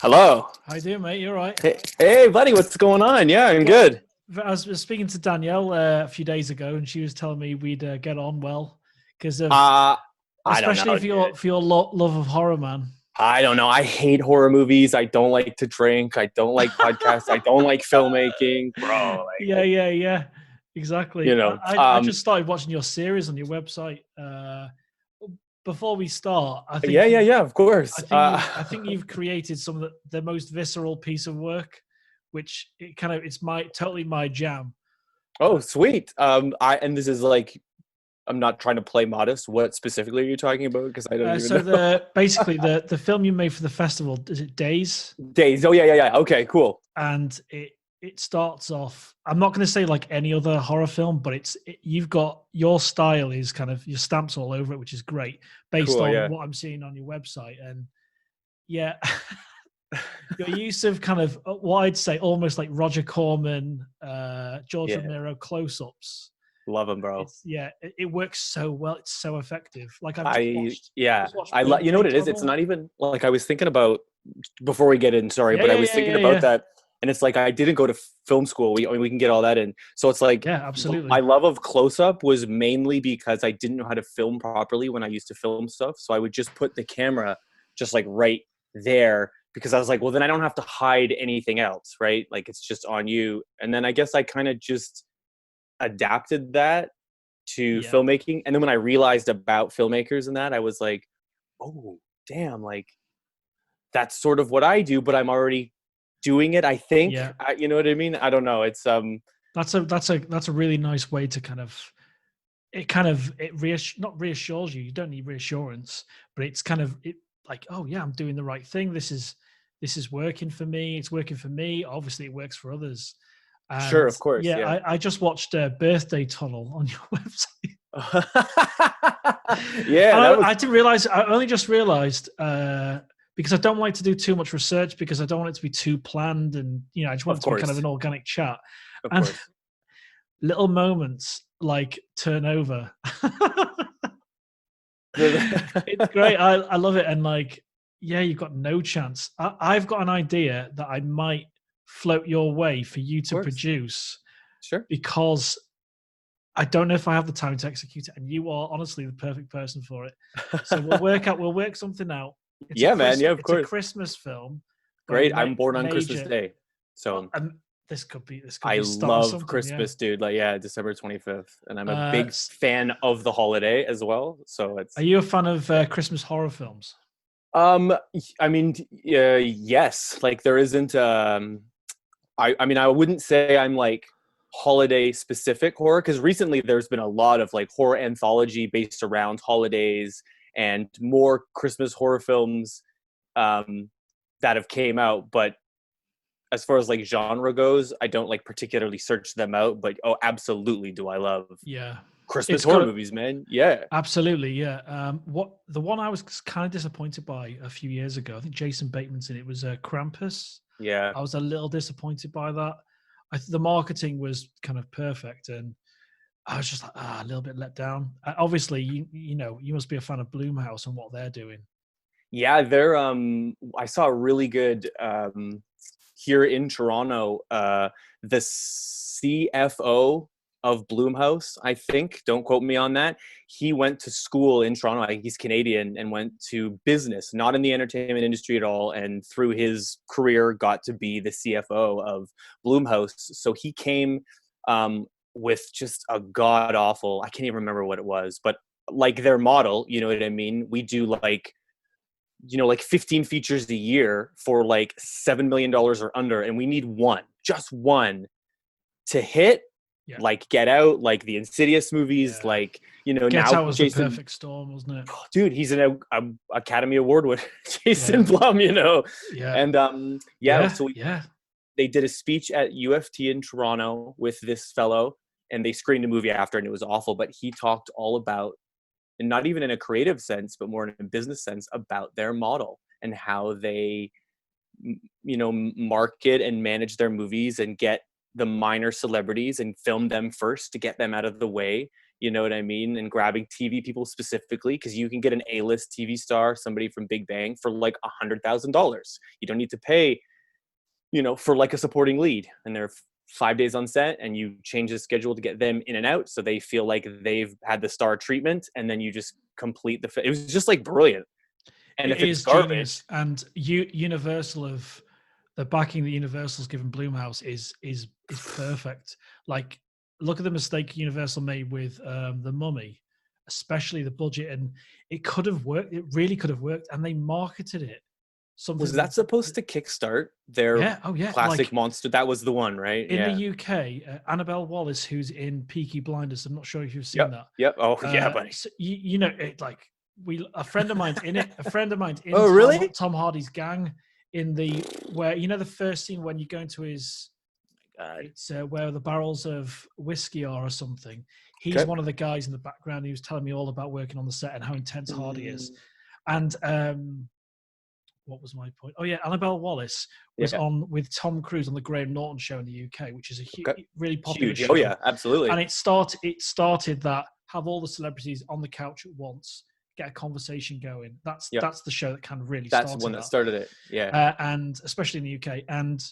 Hello. How you doing, mate? You all right? Hey, buddy, what's going on? Yeah, I'm good. I was speaking to Danielle a few days ago, and she was telling me we'd get on well because of, Uh, I don't especially know, for your dude. love of horror, man. I don't know. I hate horror movies. I don't like to drink. I don't like podcasts. I don't like filmmaking, bro. Yeah. You Exactly. know. I just started watching your series on your website. Before we start, Yeah. Of course. I think you've created some of the most visceral piece of work, which it's my totally my jam. Oh, sweet. And this is like, I'm not trying to play modest. What specifically are you talking about? Because I don't even So know. the film you made for the festival, is it Dayz? Dayz. Oh, yeah. Okay, cool. And it starts off. I'm not going to say like any other horror film, but you've got your style is kind of your stamps all over it, which is great based Cool. on Yeah. what I'm seeing on your website. And yeah, your use of kind of what I'd say almost like Roger Corman, George Yeah. Romero close-ups. Love them, bro. It works so well. It's so effective. Like I've just watched You know what Birthday it is? It's Tunnel. not even like I was thinking about before we get in, sorry, Yeah, but I yeah, was yeah, thinking yeah, about yeah. that, and it's like I didn't go to film school. We can get all that in. So it's like Yeah, my absolutely. love of close up was mainly because I didn't know how to film properly when I used to film stuff. So I would just put the camera just like right there because I was like, well, then I don't have to hide anything else, right? Like it's just on you. And then I guess I kind of just adapted that to Yeah, filmmaking. And then when I realized about filmmakers and that, I was like, oh, damn, like that's sort of what I do, but I'm already doing it. I think, yeah. you know what I mean? I don't know. It's That's a really nice way to not reassures you. You don't need reassurance, but it's kind of it like, oh yeah, I'm doing the right thing. This is working for me. It's working for me. Obviously, it works for others. sure, And of course, yeah, yeah. I just watched Birthday Tunnel on your website. Yeah, that was I didn't realize. I only just realized because I don't like to do too much research because I don't want it to be too planned, and I just want of it to be kind of course, an organic chat. of And course. little moments like turnover. It's great. I love it. And like, yeah, you've got no chance. I've got an idea that I might float your way for you Of to course. produce Sure. because I don't know if I have the time to execute it. And you are honestly the perfect person for it. So we'll work something out. Yeah, man. Yeah, of It's a course. Christmas film, but a Great. I'm born on Christmas major. Day. Oh, So this could I be a start of love something. Yeah. Christmas, dude. Like, yeah, December 25th. And I'm a big fan of the holiday as well. So Are it's, you a fan of Christmas horror films? I mean, yes, like there isn't, I mean, I wouldn't say I'm like holiday specific horror because recently there's been a lot of like horror anthology based around holidays and more Christmas horror films, um, that have came out. But as far as like genre goes, I don't like particularly search them out, but oh, absolutely do I love Yeah, Christmas it's horror got movies, man. Yeah. absolutely. Yeah. What the one I was kind of disappointed by a few years ago. I think Jason Bateman's in it. Was Krampus. Yeah. I was a little disappointed by that. The marketing was kind of perfect, and I was just like a little bit let down. Obviously, you must be a fan of Bloomhouse and what they're doing. Yeah, they're I saw a really good here in Toronto, the CFO of Bloomhouse, I think, don't quote me on that. He went to school in Toronto. I think he's Canadian and went to business, not in the entertainment industry at all, and through his career got to be the CFO of Bloomhouse. So he came with just a god awful, I can't even remember what it was, but like their model, you know what I mean? We do like, like 15 features a year for like $7 million or under, and we need just one to hit, Yeah. like Get Out, like the Insidious movies, Yeah. like, Get now Out was the Jason, perfect storm, wasn't it? dude, he's an Academy Award winner, Jason Yeah. Blum, Yeah. and Yeah. so Yeah. they did a speech at UFT in Toronto with this fellow, and they screened a movie after, and it was awful, but he talked all about, and not even in a creative sense, but more in a business sense, about their model and how they, market and manage their movies and get the minor celebrities and film them first to get them out of the way, You know what I mean? And grabbing TV people specifically, because you can get an A-list TV star, somebody from Big Bang, for like $100,000. You don't need to pay, for like a supporting lead, and they're 5 days on set, and you change the schedule to get them in and out, so they feel like they've had the star treatment, and then you just complete it was just like brilliant. And it if it's is garbage, genius. And Universal of the backing that Universal's given Blumhouse is perfect. Like, look at the mistake Universal made with The Mummy, especially the budget, and it could have worked. It really could have worked, and they marketed it. was that supposed to kickstart their classic like, monster? That was the one, right? In the UK, Annabelle Wallis, who's in Peaky Blinders, I'm not sure if you've seen that. Yep. Oh, yeah, buddy. So it, like, a friend of mine's in it. A friend of mine's in Oh, really? Tom Hardy's gang, in the the first scene when you go into his it's where the barrels of whiskey are or something. He's one of the guys in the background. He was telling me all about working on the set and how intense Hardy is. And what was my point? Oh yeah, Annabelle Wallis was on with Tom Cruise on the Graham Norton show in the UK, which is a really popular show. Oh yeah, absolutely. And it started that, have all the celebrities on the couch at once, get a conversation going. That's the show that kind of really that's the one that started it. Yeah. And especially in the UK. And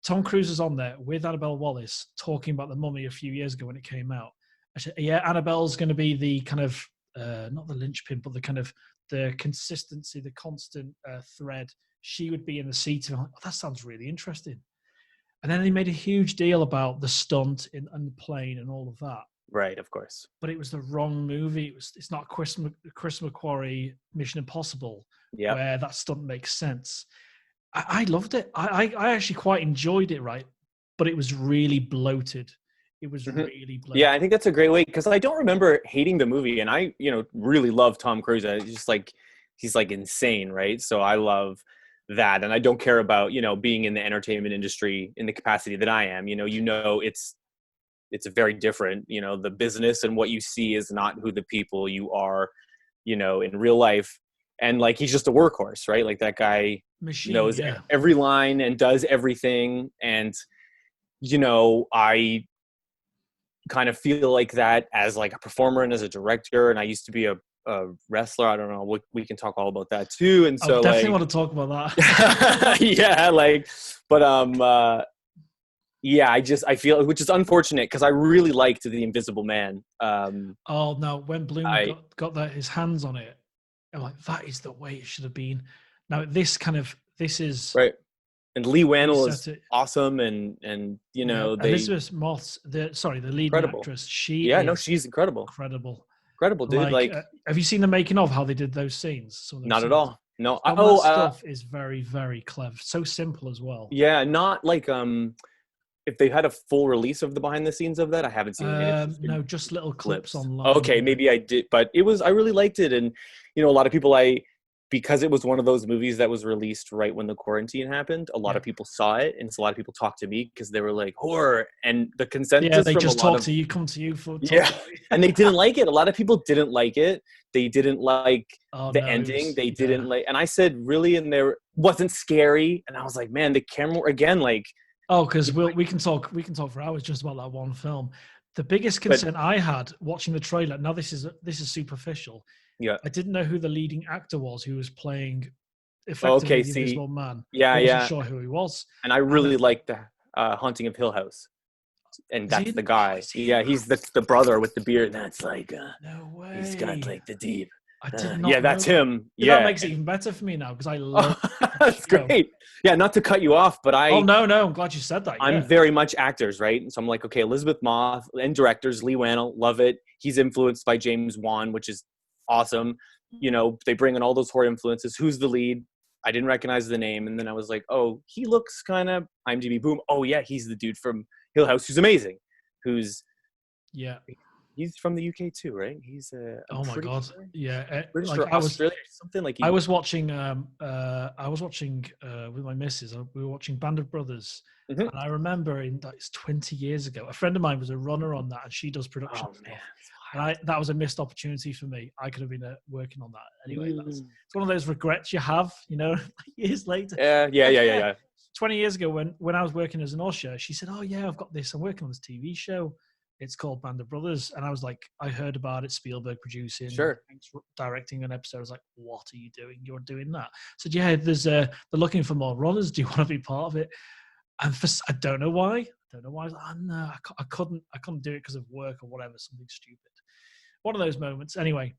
Tom Cruise is on there with Annabelle Wallis talking about The Mummy a few years ago when it came out. I said, Annabelle's going to be the kind of not the linchpin, but the kind of the consistency, the constant thread. She would be in the seat. Like, that sounds really interesting. And then they made a huge deal about the stunt and the plane and all of that. Right, of course. But it was the wrong movie. It's not Chris McQuarrie Mission Impossible, where that stunt makes sense. I loved it. I actually quite enjoyed it, right? But it was really bloated. It was really bloated. Yeah, I think that's a great way, because I don't remember hating the movie, and I, really love Tom Cruise. It's just like, he's like insane, right? So I love that, and I don't care about, being in the entertainment industry in the capacity that I am. It's very different. The business and what you see is not who the people you are, in real life. And like, he's just a workhorse, right? Like, that guy knows every line and does everything. And, I kind of feel like that as like a performer and as a director. And I used to be a wrestler. I don't know. We can talk all about that too. And so I definitely want to talk about that. Yeah. Like, but, yeah, I feel, which is unfortunate, because I really liked The Invisible Man. Oh no, when Bloom got his hands on it, I'm like, that is the way it should have been. Now this is right. And Lee Wannell is awesome, and Elizabeth Moss, the lead actress. She's incredible, dude. Like, have you seen the making of how they did those scenes? Not at all. No. Stuff is very, very clever. So simple as well. Yeah, not like if they had a full release of the behind the scenes of that, I haven't seen it. No, just little clips online. Okay, maybe I did, but I really liked it. And, a lot of people, because it was one of those movies that was released right when the quarantine happened, a lot of people saw it. And so a lot of people talked to me because they were like, horror. And the consensus they just come to you for and they didn't like it. A lot of people didn't like it. They didn't like the ending. They didn't like, and I said, really? And there wasn't scary. And I was like, man, the camera, again, like, oh, because we can talk for hours just about that one film. The biggest concern I had watching the trailer, now this is superficial. Yeah, I didn't know who the leading actor was who was playing effectively the Invisible Man. Yeah, I wasn't sure who he was. And I really liked the Haunting of Hill House, and that's the guy. Yeah, he's the brother with the beard. That's like no way. He's got like the deep. I did not. Yeah, that's him. Yeah, that makes it even better for me now, because I love. That's great. Yeah, not to cut you off, but Oh no, I'm glad you said that. I'm very much actors, right? And so I'm like, okay, Elizabeth Moss and directors, Lee Wannell, love it. He's influenced by James Wan, which is awesome. They bring in all those horror influences. Who's the lead? I didn't recognize the name, and then I was like, oh, he looks kind of IMDb boom. Oh yeah, he's the dude from Hill House who's amazing. He's from the UK too, right? He's oh my god, sure. Yeah. British or Australia, something like. I was watching with my missus. We were watching Band of Brothers, and I remember it's 20 years ago. A friend of mine was a runner on that, and she does production. Oh man, and that was a missed opportunity for me. I could have been working on that anyway. It's one of those regrets you have, years later. Yeah. 20 years ago, when I was working as an usher, she said, "Oh yeah, I've got this. I'm working on this TV show." It's called Band of Brothers. And I was like, I heard about it, Spielberg producing, Sure. directing an episode. I was like, what are you doing? You're doing that. I said, yeah, they're looking for more runners. Do you want to be part of it? And I don't know why. I don't know why. I was like, oh, no, I couldn't do it because of work or whatever, something stupid. One of those moments. Anyway.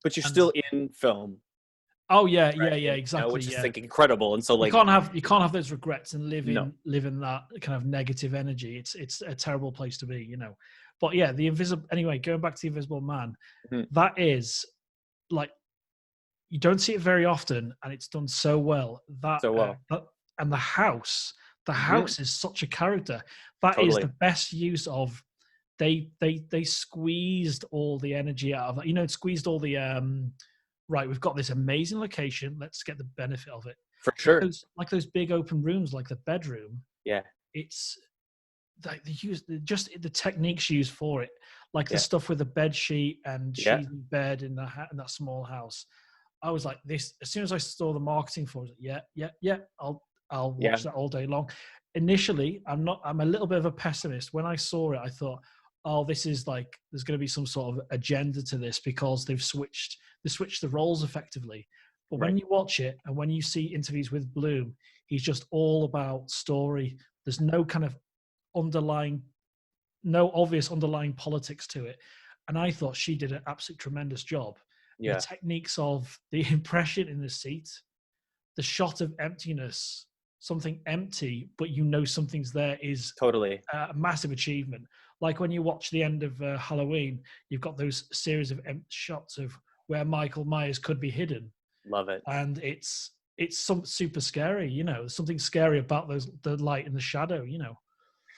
But you're still in film. Oh yeah, right? Exactly. Which is like incredible, and so like you can't have those regrets and live in that kind of negative energy. It's a terrible place to be, you know. But yeah, the invisible. Anyway, going back to the Invisible Man, that is like you don't see it very often, and it's done so well. And the house is such a character. That is the best use of. They squeezed all the energy out of that. You know, squeezed all the right, we've got this amazing location. Let's get the benefit of it. For sure. Like those big open rooms, like the bedroom. Yeah. It's like the techniques used for it, like the stuff with the bed sheet and she's in bed in that small house. I was like, this. As soon as I saw the marketing for it, I'll watch that all day long. Initially, I'm a little bit of a pessimist. When I saw it, I thought, oh, this is like there's going to be some sort of agenda to this because they've switched the roles effectively. But when you watch it and when you see interviews with Bloom, he's just all about story. There's no kind of obvious underlying politics to it. And I thought she did an absolutely tremendous job. Yeah. The techniques of the impression in the seat, the shot of emptiness, something empty, but you know something's there is totally a massive achievement. Like when you watch the end of Halloween, you've got those series of shots of where Michael Myers could be hidden. Love it. And it's super scary, you know, something scary about the light and the shadow, you know.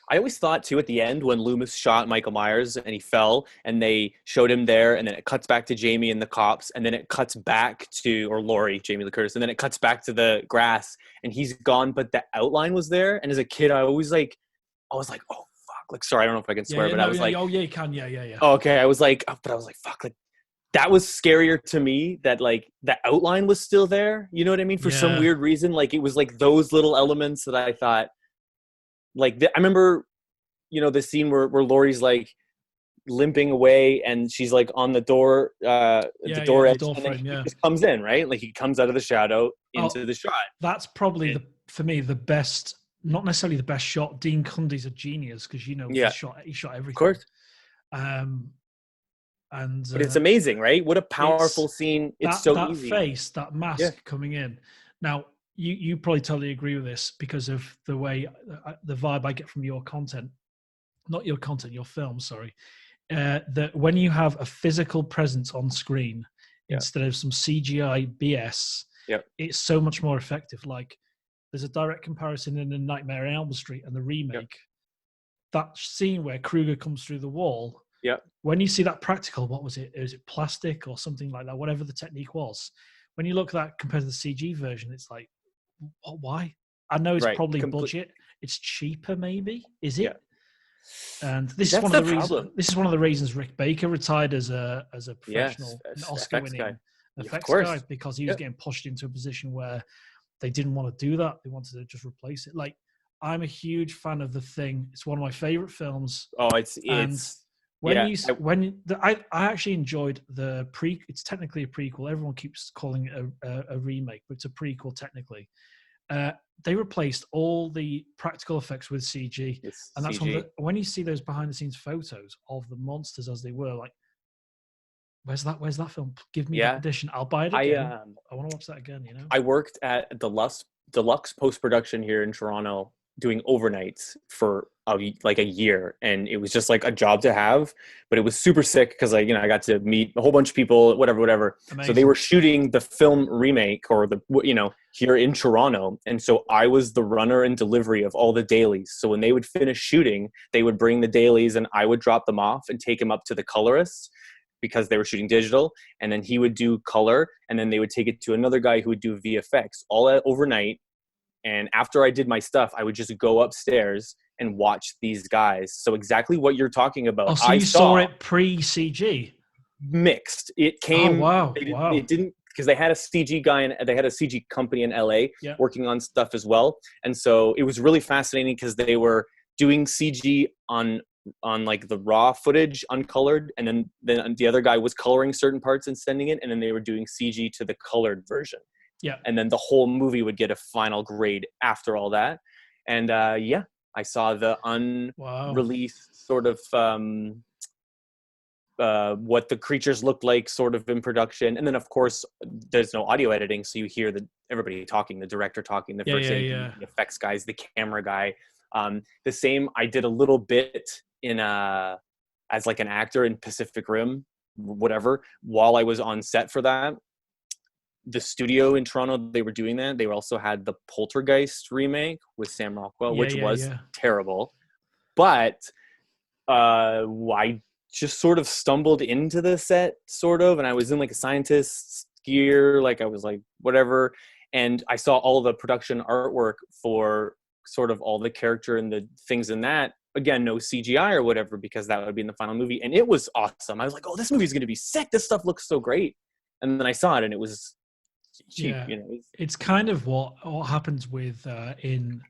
I always thought too at the end when Loomis shot Michael Myers and he fell and they showed him there and then it cuts back to Jamie and the cops and then it cuts back to, or Laurie, Jamie Lee Curtis, and then it cuts back to the grass and he's gone, but the outline was there. And as a kid, I was like, oh fuck, like, sorry, I don't know if I can swear, but I was like, oh yeah, you can. Yeah. Oh, okay. I was like, fuck, like that was scarier to me that like the outline was still there. You know what I mean? For some weird reason, like it was like those little elements that I thought, like I remember, you know, the scene where Laurie's like limping away and she's like on the door, the door edge, and then he just comes in, right? Like he comes out of the shadow into the shot. That's probably for me the best, not necessarily the best shot. Dean Cundy's a genius because he shot everything. Of course. But it's amazing, right? What a powerful scene! It's so easy. That face, that mask coming in. Now, you probably totally agree with this because of the way, the vibe I get from your content, not your content, your film. Sorry, that when you have a physical presence on screen instead of some CGI BS, it's so much more effective. Like, there's a direct comparison in A Nightmare on Elm Street and the remake. That scene where Krueger comes through the wall. Yeah. When you see that practical, what was it? Was it plastic or something like that? Whatever the technique was. When you look at that compared to the CG version, it's like, why? I know it's probably budget. It's cheaper, maybe. Is it? Yeah. And this is one of the reasons. This is one of the reasons Rick Baker retired as a professional Oscar-winning effects guy, because he was getting pushed into a position where they didn't want to do that. They wanted to just replace it. Like, I'm a huge fan of The Thing. It's one of my favorite films. Oh, I actually enjoyed the it's technically a prequel. Everyone keeps calling it a remake, but it's a prequel technically. They replaced all the practical effects with CG. And that's when you see those behind the scenes photos of the monsters as they were, like, where's that film? Give me that edition. I'll buy it again. I want to watch that again, you know? I worked at Deluxe post-production here in Toronto doing overnights for like a year, and it was just like a job to have, but it was super sick because I got to meet a whole bunch of people, whatever. Amazing. So they were shooting the film remake here in Toronto, and so I was the runner and delivery of all the dailies. So when they would finish shooting, they would bring the dailies and I would drop them off and take them up to the colorist because they were shooting digital, and then he would do color, and then they would take it to another guy who would do VFX all overnight. And after I did my stuff, I would just go upstairs and watch these guys. So exactly what you're talking about. Oh, so you saw it pre-CG? Mixed. It came. Oh, wow. It didn't, because they had a CG guy and they had a CG company in LA working on stuff as well. And so it was really fascinating because they were doing CG on on like the raw footage uncolored, and then the other guy was coloring certain parts and sending it, and then they were doing CG to the colored version. Yeah. And then the whole movie would get a final grade after all that. And yeah, I saw the unreleased sort of what the creatures looked like sort of in production. And then of course there's no audio editing, so you hear everybody talking, the director talking, the first AD, the effects guys, the camera guy. The same, I did a little bit in as like an actor in Pacific Rim, whatever, while I was on set for that. The studio in Toronto, they were doing that. They also had the Poltergeist remake with Sam Rockwell, which was terrible. But I just sort of stumbled into the set, sort of, and I was in like a scientist's gear, like I was like whatever, and I saw all the production artwork for sort of all the character and the things in that. Again, no CGI or whatever, because that would be in the final movie, and it was awesome. I was like, oh, this movie's gonna be sick. This stuff looks so great. And then I saw it, and it was cheap. You know, it's kind of what happens with in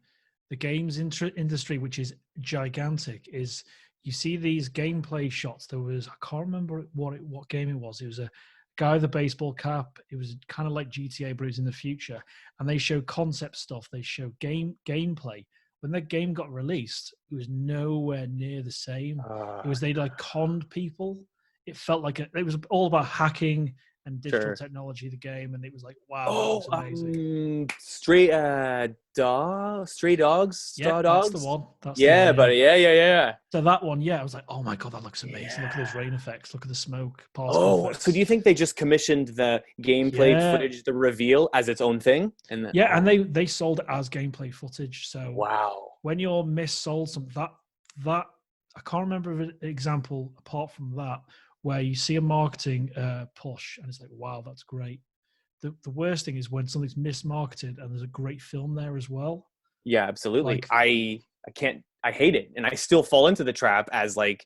the games industry, which is gigantic. Is you see these gameplay shots. There was, I can't remember what game it was. It was a guy with a baseball cap. It was kind of like GTA, but it was in the future. And they show concept stuff. They show gameplay. When that game got released, it was nowhere near the same. It was, they like conned people. It felt like it was all about hacking and digital technology, the game, and it was like, wow, that was amazing. Stray Dogs. Yeah, that's the one. That's the one, buddy. Yeah. So that one, I was like, oh my god, that looks amazing. Look at those rain effects. Look at the smoke. So do you think they just commissioned the gameplay footage, the reveal, as its own thing? And and they sold it as gameplay footage. So wow, when you're missold some that I can't remember an example apart from that, where you see a marketing push and it's like, wow, that's great. The worst thing is when something's mismarketed and there's a great film there as well. Yeah, absolutely. Like, I hate it. And I still fall into the trap as like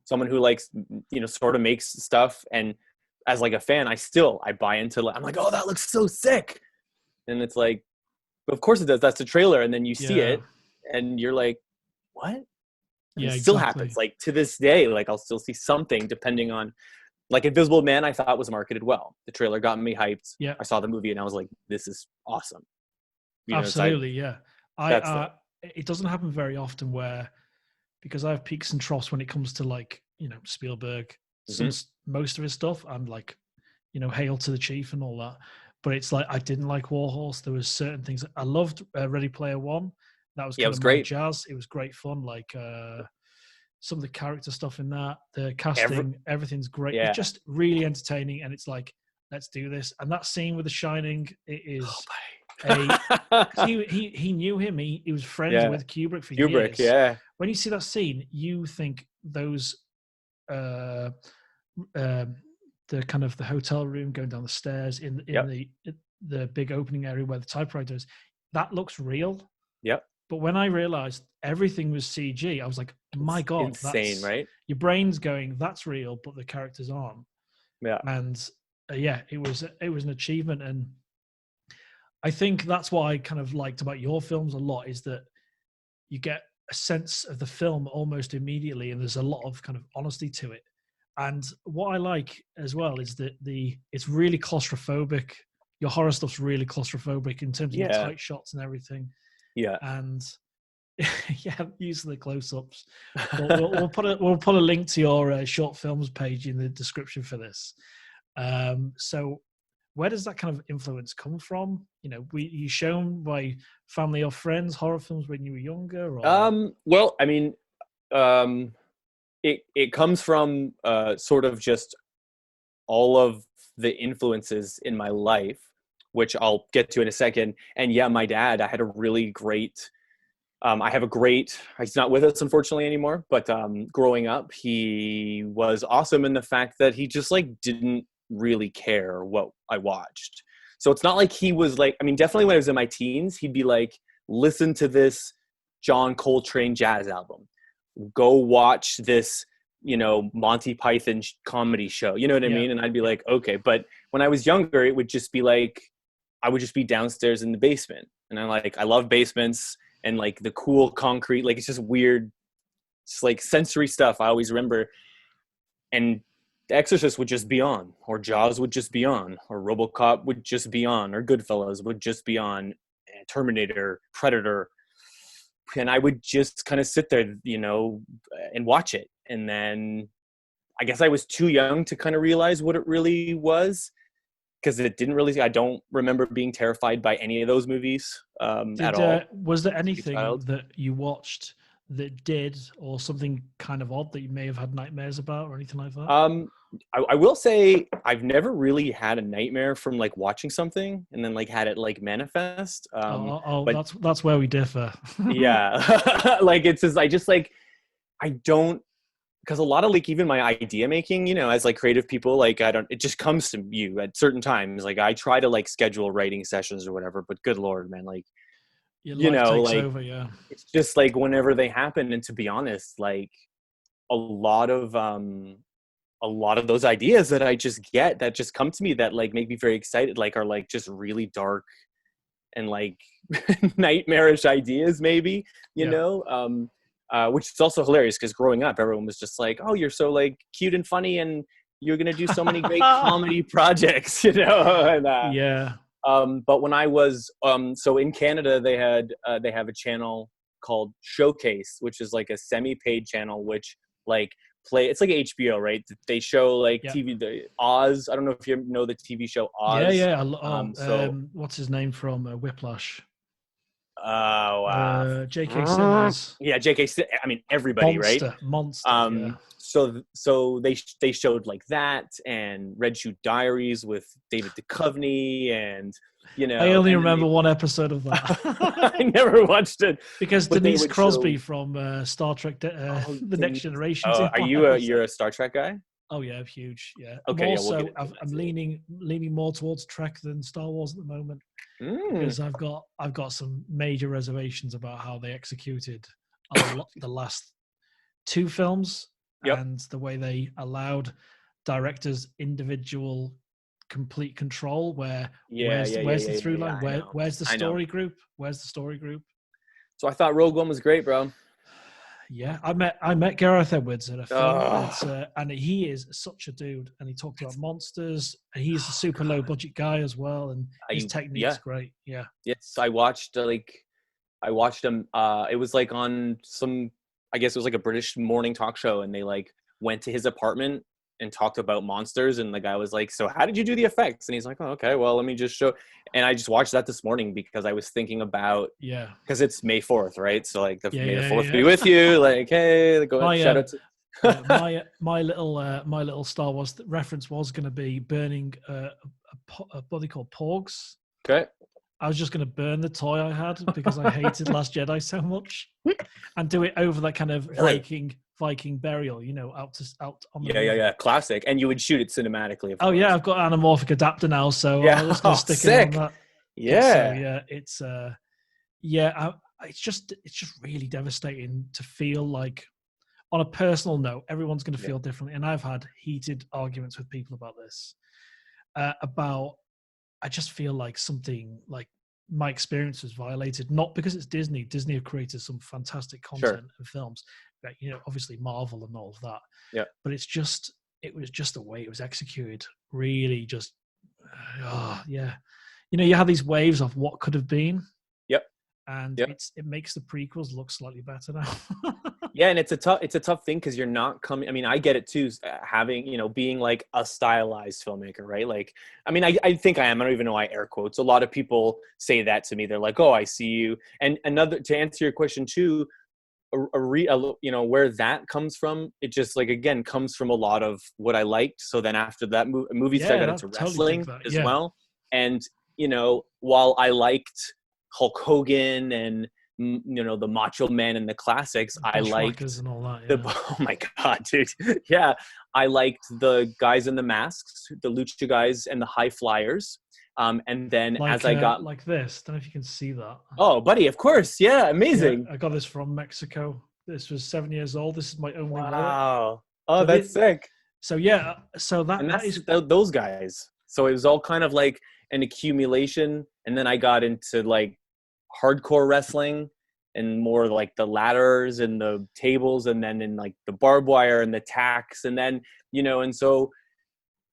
someone who likes, you know, sort of makes stuff. And as like a fan, I buy into, I'm like, oh, that looks so sick. And it's like, of course it does. That's the trailer. And then you see it and you're like, what? And it still happens, like to this day. Like I'll still see something depending on, like Invisible Man, I thought was marketed well. The trailer got me hyped. Yeah, I saw the movie and I was like, this is awesome. Absolutely, it doesn't happen very often where, because I have peaks and troughs when it comes to like, you know, Spielberg. Most of his stuff, I'm like, you know, hail to the chief and all that. But it's like I didn't like Warhorse. There was certain things I loved. Ready Player One. That was kind of great jazz. It was great fun. Like some of the character stuff in that, the casting, everything's great. Yeah. It's just really entertaining, and it's like, let's do this. And that scene with The Shining, it is he knew him. He was friends with Kubrick for years. Yeah. When you see that scene, you think those the kind of the hotel room going down the stairs in the big opening area where the typewriter is, that looks real. Yep. But when I realized everything was CG, I was like, my God, insane, right? Your brain's going, that's real, but the characters aren't. Yeah. And it was an achievement. And I think that's what I kind of liked about your films a lot, is that you get a sense of the film almost immediately, and there's a lot of kind of honesty to it. And what I like as well is that it's really claustrophobic. Your horror stuff's really claustrophobic in terms of the tight shots and everything. Yeah, and use the close-ups. We'll put a link to your short films page in the description for this. So, where does that kind of influence come from? You know, you shown by family or friends horror films when you were younger? Or? Well, I mean, it comes from sort of just all of the influences in my life, which I'll get to in a second. And my dad, I had a really great, he's not with us unfortunately anymore, but growing up, he was awesome in the fact that he just like didn't really care what I watched. So it's not like he was like, I mean, definitely when I was in my teens, he'd be like, listen to this John Coltrane jazz album, go watch this, you know, Monty Python comedy show, you know what I mean? And I'd be like, okay. But when I was younger, it would just be like, I would just be downstairs in the basement, and I love basements and like the cool concrete, like it's just weird It's like sensory stuff. I always remember. And The Exorcist would just be on, or Jaws would just be on, or RoboCop would just be on, or Goodfellas would just be on, Terminator, Predator. And I would just kind of sit there, you know, and watch it. And then I guess I was too young to kind of realize what it really was, because it didn't really, I don't remember being terrified by any of those movies at all. Was there anything that you watched that did, or something kind of odd that you may have had nightmares about, or anything like that? I will say I've never really had a nightmare from like watching something and then like had it like manifest. But that's where we differ. Yeah. Like it's just, I just like, I don't, because a lot of like even my idea making, you know, as like creative people, like it just comes to you at certain times. Like I try to like schedule writing sessions or whatever, but good Lord, man, like, Your life takes like over, yeah. It's just like whenever they happen. And to be honest, like a lot of those ideas that I just get that just come to me that like make me very excited, like are like just really dark and like nightmarish ideas, maybe, you know, which is also hilarious because growing up, everyone was just like, oh, you're so like cute and funny and you're going to do so many great comedy projects, you know? And, yeah. But when I was, so in Canada, they have a channel called Showcase, which is like a semi-paid channel, which like it's like HBO, right? They show like TV, the Oz. I don't know if you know the TV show Oz. Yeah. What's his name from Whiplash? J.K. Simmons. Yeah, J.K. I mean, everybody, Monster. Yeah. So they showed like that, and Red Shoe Diaries with David Duchovny, and you know. I only remember one episode of that. I never watched it because Denise Crosby from Star Trek: The Next Generation. You're a Star Trek guy? Oh yeah, huge. Yeah. Okay. I'm leaning more towards Trek than Star Wars at the moment. Because I've got some major reservations about how they executed the last two films, and the way they allowed directors individual complete control. Where's the through line? Where's the story group? Where's the story group? So I thought Rogue One was great, bro. Yeah, I met Gareth Edwards at a film, and he is such a dude. And he talked about monsters. And he's a super low budget guy as well, and his technique's great. Yeah. Yes, I watched him. It was like on some, I guess it was like a British morning talk show, and they like went to his apartment and talked about monsters, and the guy was like, so how did you do the effects? And he's like, oh, okay, well, let me just show. And I just watched that this morning because I was thinking about, because it's May 4th, right? So like May the 4th be with you, like, hey, go ahead, shout out to my little Star Wars reference was going to be burning what they call porgs. Okay. I was just going to burn the toy I had because I hated Last Jedi so much, and do it over that kind of Viking burial, you know, out on the classic. And you would shoot it cinematically. Oh yeah, I've got an anamorphic adapter now, so I was going to stick it on that. Yeah. So it's just really devastating to feel like, on a personal note, everyone's going to feel differently, and I've had heated arguments with people about this. I just feel like something like my experience was violated, not because it's Disney. Disney have created some fantastic content and films, but, you know, obviously Marvel and all of that. Yeah. But it was just the way it was executed. Really, just You know, you have these waves of what could have been. Yep. And it makes the prequels look slightly better now. Yeah, and it's a tough thing because you're not coming. I mean, I get it too, having, you know, being like a stylized filmmaker, right? Like, I mean, I think I am. I don't even know why air quotes. A lot of people say that to me. They're like, "Oh, I see you." And to answer your question too, you know, where that comes from, it just like again comes from a lot of what I liked. So then after that movies, I got into wrestling as well. And you know, while I liked Hulk Hogan and, you know, the Macho Man and the classics, I liked and all that, oh my god, dude. Yeah, I liked the guys in the masks, the lucha guys and the high flyers. And then as I got like this, don't know if you can see that. Oh, buddy, of course, yeah, amazing. I got this from Mexico. This was 7 years old. This is my only Wow. Oh, that's sick. So yeah, so that is those guys. So it was all kind of like an accumulation, and then I got into like hardcore wrestling, and more like the ladders and the tables, and then in like the barbed wire and the tacks. And then, and so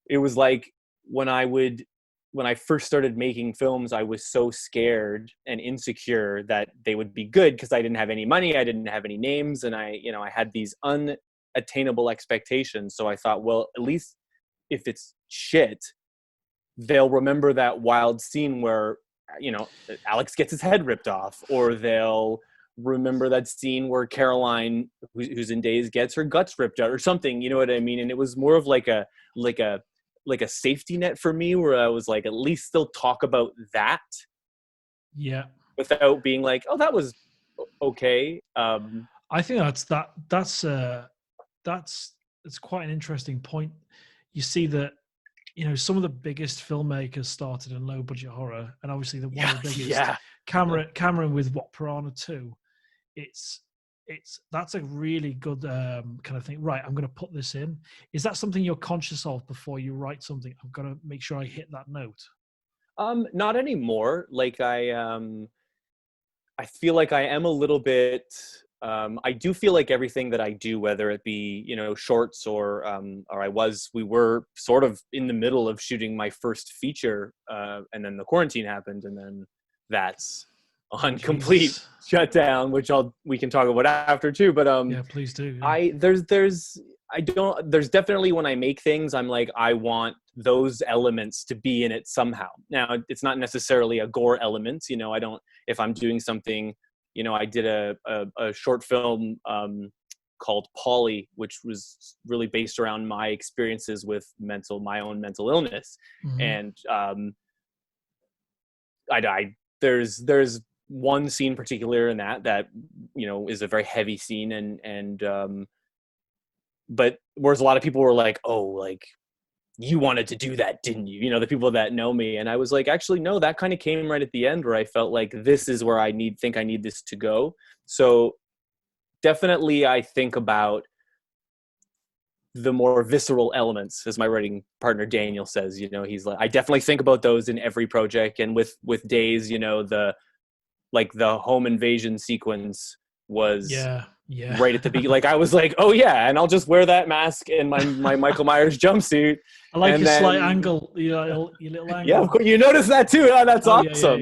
it was like when I first started making films, I was so scared and insecure that they would be good because I didn't have any money, I didn't have any names, and I had these unattainable expectations. So I thought, well, at least if it's shit, they'll remember that wild scene where, Alex gets his head ripped off, or they'll remember that scene where Caroline, who's in Dayz, gets her guts ripped out or something. You know what I mean? And it was more of like a safety net for me, where I was like, at least they'll talk about that. Yeah. Without being like, oh, that was okay. I think that's quite an interesting point. You see that, some of the biggest filmmakers started in low budget horror, and obviously one of the biggest, Cameron with Piranha 2. That's a really good kind of thing. Right, I'm going to put this in. Is that something you're conscious of before you write something? I've got to make sure I hit that note. Not anymore. Like I feel like I am a little bit. I do feel like everything that I do, whether it be shorts or we were sort of in the middle of shooting my first feature, and then the quarantine happened, and then that's on complete shutdown, which we can talk about after too. But yeah, please do. Yeah. There's definitely, when I make things, I'm like, I want those elements to be in it somehow. Now, it's not necessarily a gore element, I don't, if I'm doing something, I did a short film called Polly, which was really based around my experiences with my own mental illness. Mm-hmm. And there's one scene particular in that is a very heavy scene, and but whereas a lot of people were like, oh, like, you wanted to do that, didn't you? The people that know me. And I was like, actually, no, that kind of came right at the end, where I felt like this is where I think I need this to go. So definitely I think about the more visceral elements, as my writing partner Daniel says. He's like, I definitely think about those in every project. And with Dayz, the home invasion sequence was right at the beginning. Like, I was like, oh yeah, and I'll just wear that mask and my Michael Myers jumpsuit. I like your slight angle, your little angle. Yeah, of course, you noticed that too. Oh, that's awesome.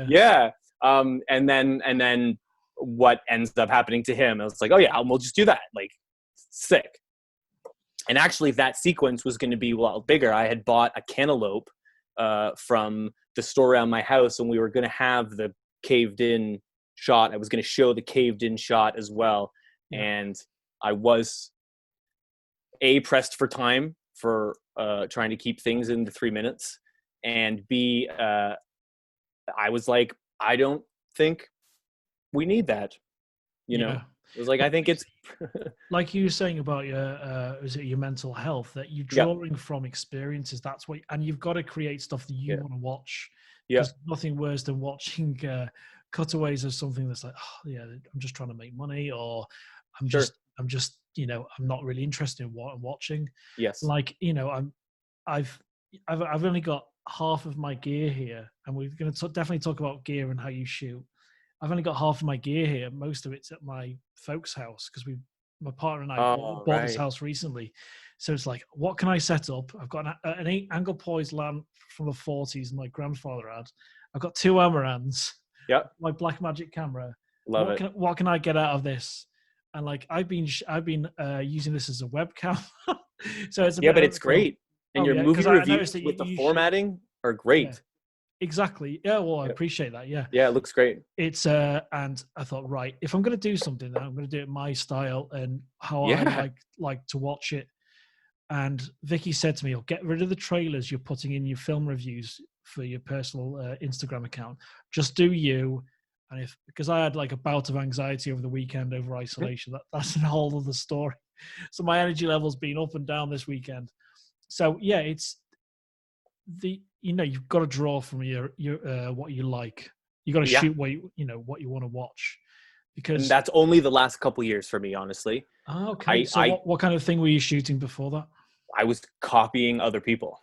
Yeah. And then what ends up happening to him, I was like, oh yeah, we'll just do that. Like, sick. And actually, that sequence was going to be a lot bigger. I had bought a cantaloupe from the store around my house, and we were going to have the caved in shot. I was going to show the caved in shot as well. Yeah. And I was pressed for time for trying to keep things in the 3 minutes, and B, I was like, I don't think we need that. It was like, I think it's like you were saying about your mental health, that you're drawing from experiences. That's what, and you've got to create stuff that you want to watch. There's nothing worse than watching cutaways of something that's like, oh yeah, I'm just trying to make money, or I'm just I'm not really interested in what I'm watching. Yes. Like, I've only got half of my gear here, and we're going to definitely talk about gear and how you shoot. I've only got half of my gear here. Most of it's at my folks' house, because my partner and I bought this house recently. So it's like, what can I set up? I've got an 8-angle poised lamp from the 40s my grandfather had. I've got 2 Amarans. Yep. My Blackmagic camera. What can I get out of this? And like, I've been using this as a webcam. So it's but it's great. And your movie reviews with the formatting are great. Yeah, exactly. Yeah, well, I appreciate that. Yeah. Yeah, it looks great. It's and I thought, right, if I'm going to do something, then I'm going to do it my style and how I like to watch it. And Vicky said to me, "Oh, get rid of the trailers you're putting in your film reviews for your personal Instagram account. Just do you." And because I had like a bout of anxiety over the weekend over isolation, that's a whole other story. So my energy level's been up and down this weekend. So yeah, it's you've got to draw from your what you like. You got to shoot what you want to watch, because and that's only the last couple years for me, honestly. Oh, okay. So what kind of thing were you shooting before that? I was copying other people.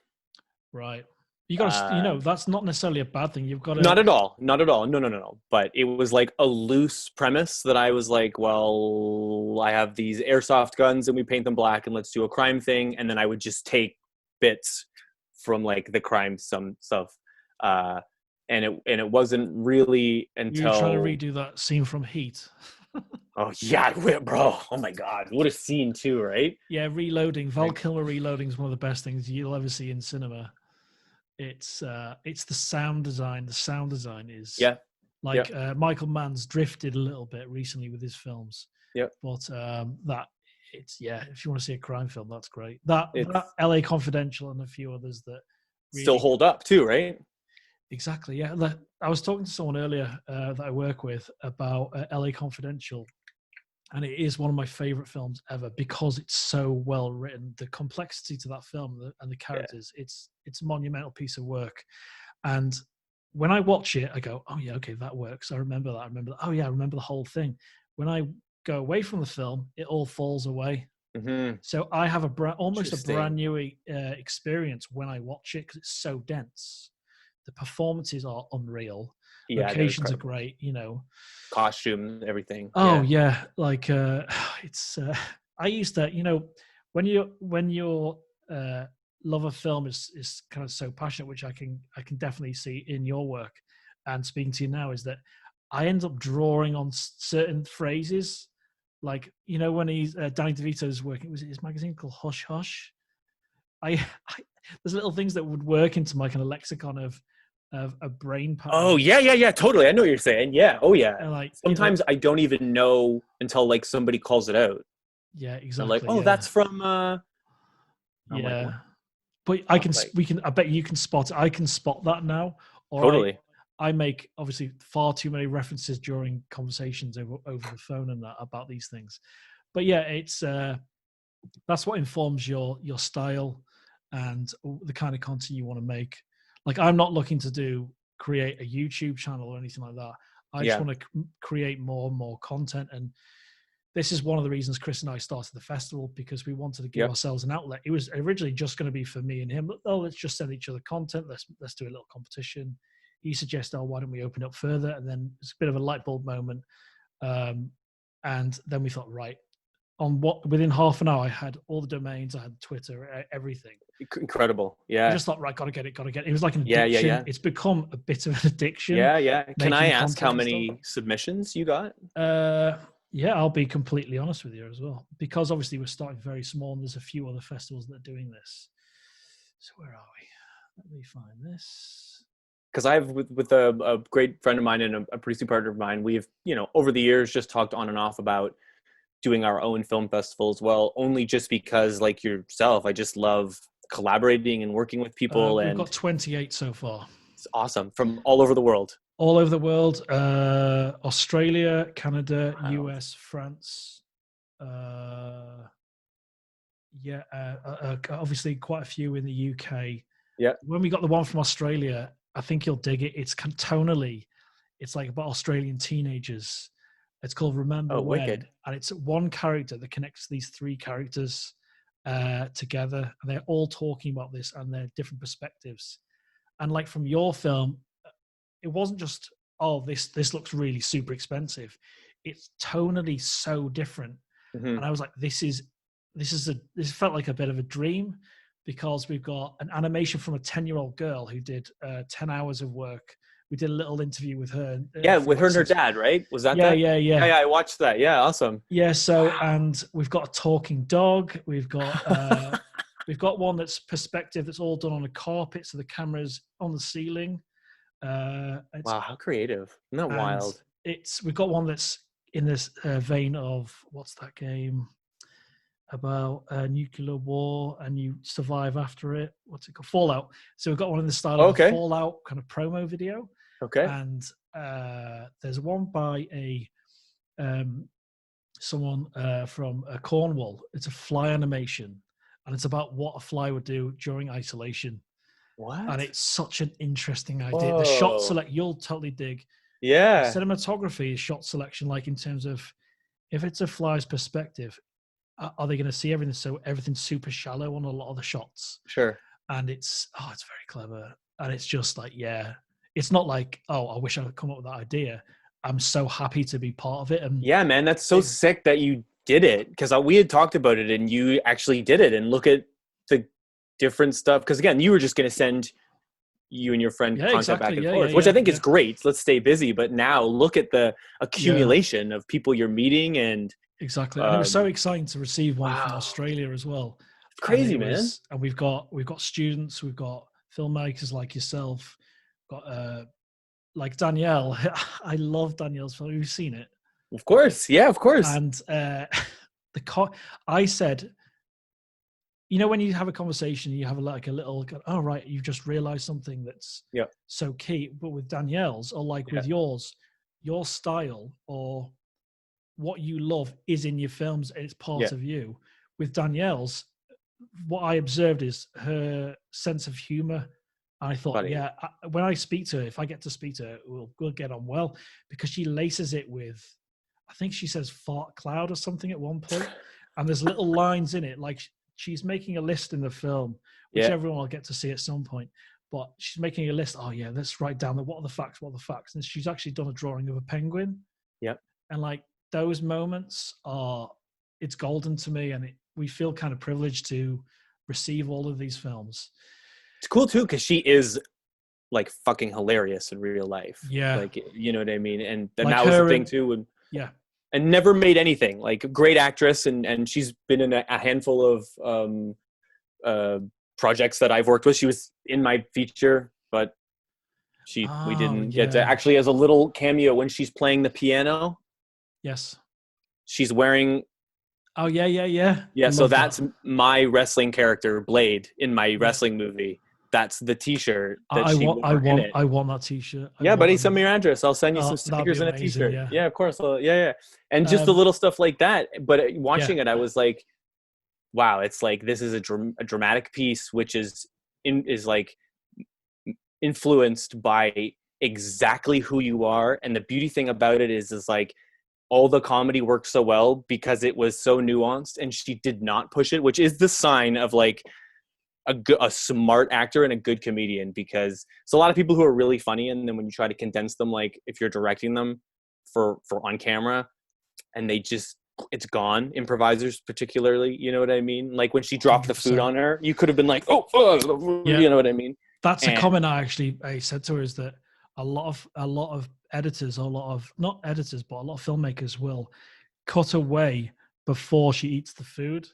Right. You got to, that's not necessarily a bad thing. You've got to. Not at all. Not at all. No. But it was like a loose premise that I was like, well, I have these airsoft guns and we paint them black and let's do a crime thing. And then I would just take bits from like the crime some stuff. And it wasn't really until You're trying to redo that scene from Heat. Oh yeah, bro! Oh my God, what a scene too, right? Yeah, Reloading. Val Kilmer Reloading is one of the best things you'll ever see in cinema. It's the sound design. The sound design is like Michael Mann's drifted a little bit recently with his films. Yeah, but if you want to see a crime film, that's great. That LA Confidential and a few others that really still hold up too, right? Exactly. Yeah, I was talking to someone earlier that I work with about LA Confidential, and it is one of my favorite films ever because it's so well written. The complexity to that film and the characters, it's a monumental piece of work. And when I watch it, I go, oh yeah, okay, that works. I remember that. I remember that. Oh yeah, I remember the whole thing. When I go away from the film, it all falls away. Mm-hmm. So I have almost a brand new experience when I watch it because it's so dense. The performances are unreal. Yeah, locations are great. Costumes, everything. Oh yeah, like it's. I used to, when your love of film is kind of so passionate, which I can definitely see in your work, and speaking to you now, is that I end up drawing on certain phrases, like when he's Danny DeVito's working. Was it his magazine called Hush Hush? There's little things that would work into my kind of lexicon of a brain pattern. Oh yeah, totally. I know what you're saying. Yeah. Oh yeah. And like sometimes I don't even know until like somebody calls it out. Yeah, exactly. I'm like, oh, that's from. Like, but I bet you can spot it. I can spot that now. Totally. I make obviously far too many references during conversations over the phone and that about these things. But yeah, it's that's what informs your style and the kind of content you want to make. Like, I'm not looking to create a YouTube channel or anything like that. I just want to create more and more content. And this is one of the reasons Chris and I started the festival, because we wanted to give ourselves an outlet. It was originally just going to be for me and him. Oh, let's just send each other content. Let's do a little competition. He suggested, oh, why don't we open up further? And then it's a bit of a light bulb moment. And then we thought, right, within half an hour, I had all the domains, I had Twitter, everything. Incredible. Yeah. I just thought, right, gotta get it. It was like an addiction. Yeah. It's become a bit of an addiction. Yeah. Can I ask how many submissions you got? Yeah, I'll be completely honest with you as well, because obviously we're starting very small and there's a few other festivals that are doing this. So where are we? Let me find this. Because I've with a great friend of mine and a producing partner of mine, we've over the years just talked on and off about doing our own film festival as well, only just because, like yourself, I just love collaborating and working with people. We've got 28 so far. It's awesome, from all over the world. All over the world, Australia, Canada, US, France. Obviously quite a few in the UK. Yeah. When we got the one from Australia, I think you'll dig it. It's tonally, it's like about Australian teenagers. It's called Remember When, wicked. And it's one character that connects these three characters together, and they're all talking about this and their different perspectives. And like from your film, it wasn't just, oh, this looks really super expensive. It's tonally so different. Mm-hmm. And I was like, this felt like a bit of a dream, because we've got an animation from a 10-year-old girl who did 10 hours of work. We did a little interview with her. With her and her dad, right? Was that that? Yeah, I watched that. Yeah, awesome. Yeah, so, and we've got a talking dog. We've got we've got one that's perspective that's all done on a carpet, so the camera's on the ceiling. Wow, how creative. Isn't that wild? We've got one that's in this vein of, what's that game about nuclear war and you survive after it? What's it called? Fallout. So we've got one in the style of a Fallout kind of promo video. Okay. And there's one by someone from Cornwall. It's a fly animation, and it's about what a fly would do during isolation. What? And it's such an interesting idea. Whoa. The shot select, you'll totally dig. Yeah. The cinematography is shot selection, like in terms of, if it's a fly's perspective, are they going to see everything? So everything's super shallow on a lot of the shots. Sure. And it's very clever. And it's just like, yeah, it's not like, oh, I wish I could come up with that idea. I'm so happy to be part of it. And Yeah, man, that's so sick that you did it, because we had talked about it and you actually did it. And look at the different stuff, because again, you were just going to send you and your friend content back and forth, which I think is great. Let's stay busy. But now look at the accumulation of people you're meeting. And exactly. And it was so exciting to receive one from Australia as well. It's crazy, man. And we've got students, we've got filmmakers like yourself, got like Danielle. I love Danielle's film. Have you seen it? Of course. Yeah, of course. And I said, you know, when you have a conversation, you have like a little, oh, right, you've just realized something that's so key. But with Danielle's, or like with yours, your style or what you love is in your films. It's part of you. With Danielle's, what I observed is her sense of humor. I thought, when I speak to her, if I get to speak to her, we'll get on well, because she laces it with, I think she says fart cloud or something at one point. And there's little lines in it. Like she's making a list in the film, which everyone will get to see at some point. But she's making a list. Oh yeah, let's write down what are the facts. And she's actually done a drawing of a penguin. Yep. And like those moments it's golden to me. And we feel kind of privileged to receive all of these films. It's cool too, because she is like fucking hilarious in real life. Yeah. Like, you know what I mean? And then like that was the thing too. And never made anything. Like a great actress, and she's been in a handful of projects that I've worked with. She was in my feature, but we didn't get to actually, as a little cameo when she's playing the piano. Yes. She's wearing. Oh yeah. Yeah. So that's my wrestling character, Blade, in my wrestling movie. That's the T-shirt that I want that T-shirt. Buddy, send me your address. I'll send you some stickers and a T-shirt. Yeah, of course. And just the little stuff like that. But watching it, I was like, wow, it's like this is a dramatic piece, which is like influenced by exactly who you are. And the beauty thing about it is like all the comedy works so well because it was so nuanced, and she did not push it, which is the sign of like a smart actor and a good comedian, because it's a lot of people who are really funny, and then when you try to condense them, like if you're directing them for on camera, and it's gone. Improvisers particularly, you know what I mean? Like when she dropped 100%. The food on her, you could have been like, you know what I mean? That's a comment I said to her, is that a lot of editors, not editors, but a lot of filmmakers will cut away before she eats the food.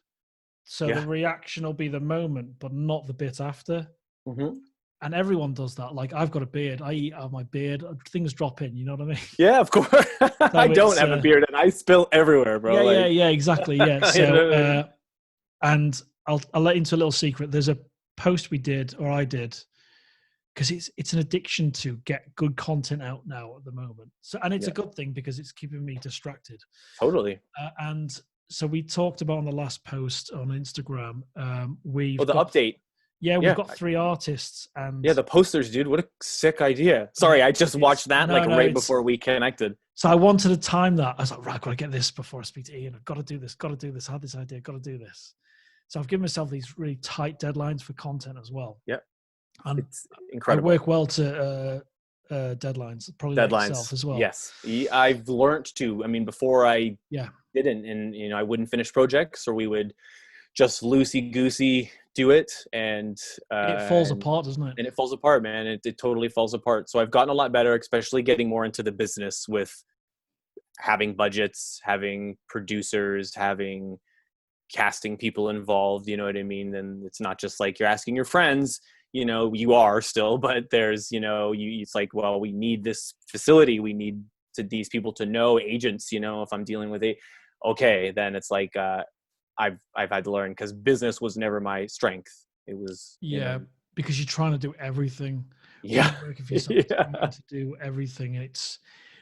So the reaction will be the moment, but not the bit after. Mm-hmm. And everyone does that. Like I've got a beard. I eat out of my beard. Things drop in. You know what I mean? Yeah, of course. I don't have a beard, and I spill everywhere, bro. Yeah, exactly. Yeah. So, and I'll let into a little secret. There's a post I did, because it's an addiction to get good content out now at the moment. So, and it's a good thing because it's keeping me distracted. Totally. And so we talked about on the last post on Instagram. Update. Yeah, we've got 3 artists, and the posters, dude. What a sick idea. Sorry, I just watched that right before we connected. So I wanted to time that. I was like, right, I've got to get this before I speak to Ian. I've got to do this. I had this idea. Got to do this. So I've given myself these really tight deadlines for content as well. Yeah, and it's incredible. I work well to deadlines. Probably like yourself as well. Yes, I've learned to. I mean, before I didn't, and I wouldn't finish projects, or we would just loosey-goosey do it, and it falls apart, doesn't it? And it falls apart, man. It totally falls apart. So I've gotten a lot better, especially getting more into the business with having budgets, having producers, having casting people involved, you know what I mean? And it's not just like you're asking your friends, you are still, but there's, it's like, well, we need this facility. We need these people to know, agents, if I'm dealing with then it's like, I've had to learn, because business was never my strength. It was because you're trying to do everything. Working for yourself, to do everything, and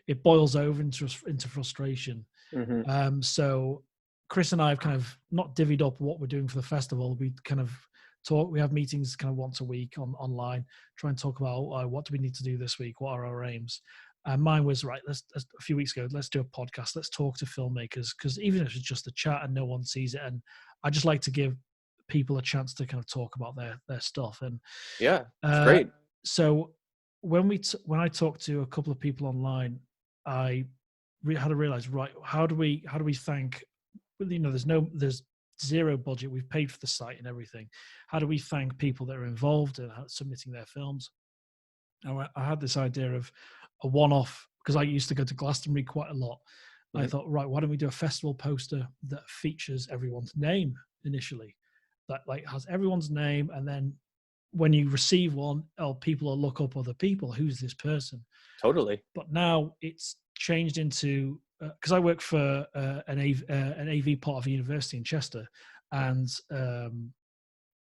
it boils over into frustration. Mm-hmm. So Chris and I have kind of not divvied up what we're doing for the festival. We kind of talk. We have meetings kind of once a week online, try and talk about what do we need to do this week, what are our aims. And mine was, right, let's a few weeks ago, let's do a podcast. Let's talk to filmmakers, because even if it's just a chat and no one sees it, and I just like to give people a chance to kind of talk about their stuff. And it's great. so when I talked to a couple of people online, I had to realize, right, how do we thank, there's zero budget, we've paid for the site and everything, how do we thank people that are involved in submitting their films? And I had this idea of a one-off, because I used to go to Glastonbury quite a lot. I thought, right, why don't we do a festival poster that features everyone's name initially, that like has everyone's name, and then when you receive one, people will look up other people. Who's this person? Totally. But now it's changed into, because I work for an AV part of a university in Chester, and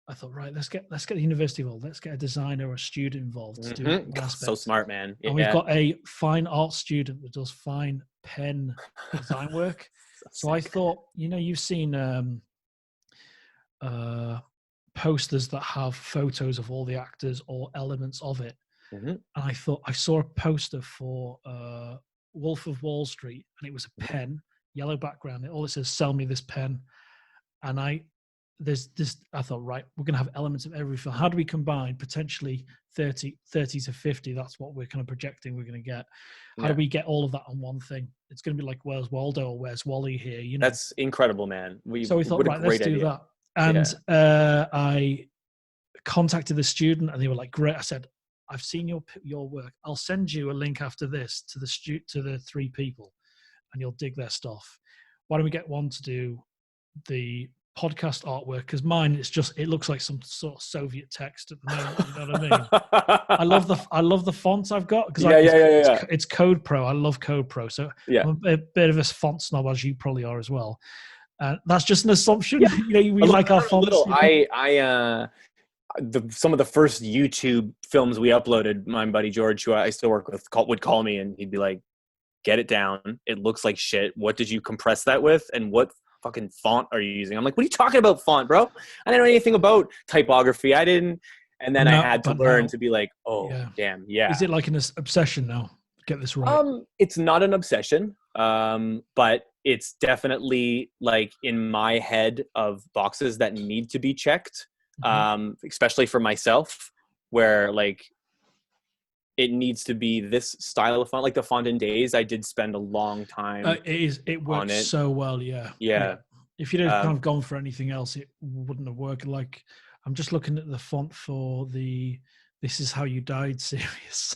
I thought, right, let's get the university involved. Let's get a designer or a student involved to do one aspect. So smart, man. And we've got a fine art student that does fine pen design work. So I thought, you've seen posters that have photos of all the actors or elements of it. And I thought, I saw a poster for Wolf of Wall Street, and it was a pen, yellow background. All it says, "Sell me this pen." And I thought, right, we're going to have elements of every film. How do we combine potentially 30 to 50? That's what we're kind of projecting we're going to get. How do we get all of that on one thing? It's going to be like, where's Waldo or where's Wally here? That's incredible, man. So we thought, right, let's do that. And I contacted the student, and they were like, great. I said, I've seen your work. I'll send you a link after this to the 3 people, and you'll dig their stuff. Why don't we get one to do the podcast artwork? Because mine, it looks like some sort of Soviet text at the moment. You know what I mean? I love the fonts I've got, because it's Code Pro. I love Code Pro, so I'm a bit of a font snob, as you probably are as well. That's just an assumption. We like our fonts. Some of the first YouTube films we uploaded, my buddy George, who I still work with, would call me, and he'd be like, "Get it down. It looks like shit. What did you compress that with? And what fucking font are you using?" I'm like, "What are you talking about, font, bro? I didn't know anything about typography. I didn't." And then I had to learn to be like, "Oh, damn, yeah." Is it like an obsession now? Get this right. It's not an obsession, but it's definitely like in my head of boxes that need to be checked, especially for myself, where like it needs to be this style of font, like the font in Dayz. I did spend a long time. It works so well. Yeah. If you'd have kind of gone for anything else, it wouldn't have worked. Like, I'm just looking at the font for the "This Is How You Died" series.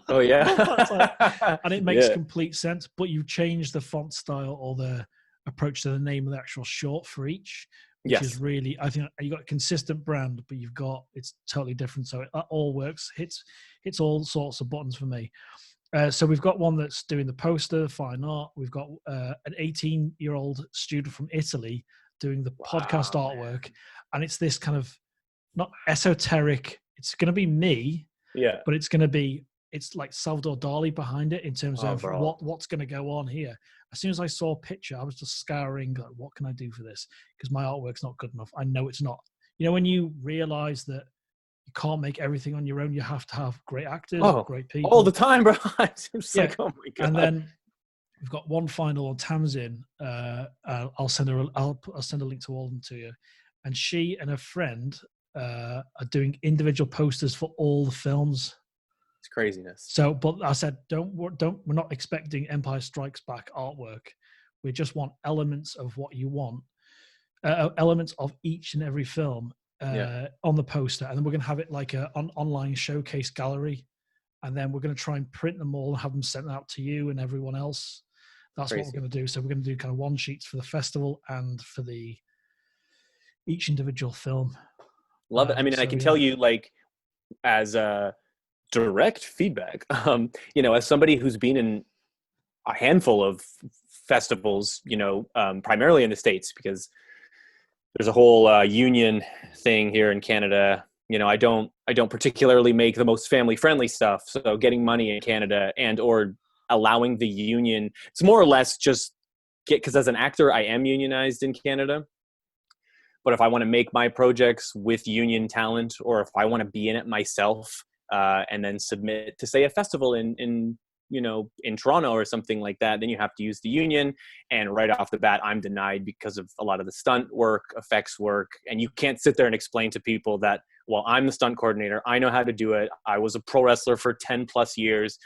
Oh yeah. And it makes complete sense, but you change the font style or the approach to the name of the actual short for each, which is really, I think you got a consistent brand, but it's totally different. So that all works, hits all sorts of buttons for me. So we've got one that's doing the poster, fine art. We've got an 18-year-old student from Italy doing the podcast artwork. Man. And it's this kind of, not esoteric, it's going to be me, but it's like Salvador Dali behind it in terms of what's going to go on here. As soon as I saw a picture, I was just scouring, like, what can I do for this? Because my artwork's not good enough. I know it's not. When you realize that you can't make everything on your own, you have to have great actors, great people. All the time, bro. It's like, oh my God. And then we've got one final on Tamsin. I'll send a link to all of them to you. And she and her friend are doing individual posters for all the films. It's craziness. So, but I said, we're not expecting Empire Strikes Back artwork. We just want elements of what you want, elements of each and every film on the poster. And then we're going to have it like an online showcase gallery. And then we're going to try and print them all and have them sent out to you and everyone else. That's what we're going to do. So we're going to do kind of one sheets for the festival and for each individual film. Love it. I mean, I can tell you, like, as a direct feedback, as somebody who's been in a handful of festivals, primarily in the States, because there's a whole union thing here in Canada. I don't particularly make the most family friendly stuff. So getting money in Canada or allowing the union, it's more or less just because as an actor, I am unionized in Canada. But if I want to make my projects with union talent, or if I want to be in it myself, and then submit to, say, a festival in Toronto or something like that, then you have to use the union. And right off the bat, I'm denied because of a lot of the stunt work, effects work. And you can't sit there and explain to people that well, I'm the stunt coordinator. I know how to do it. I was a pro wrestler for 10 plus years.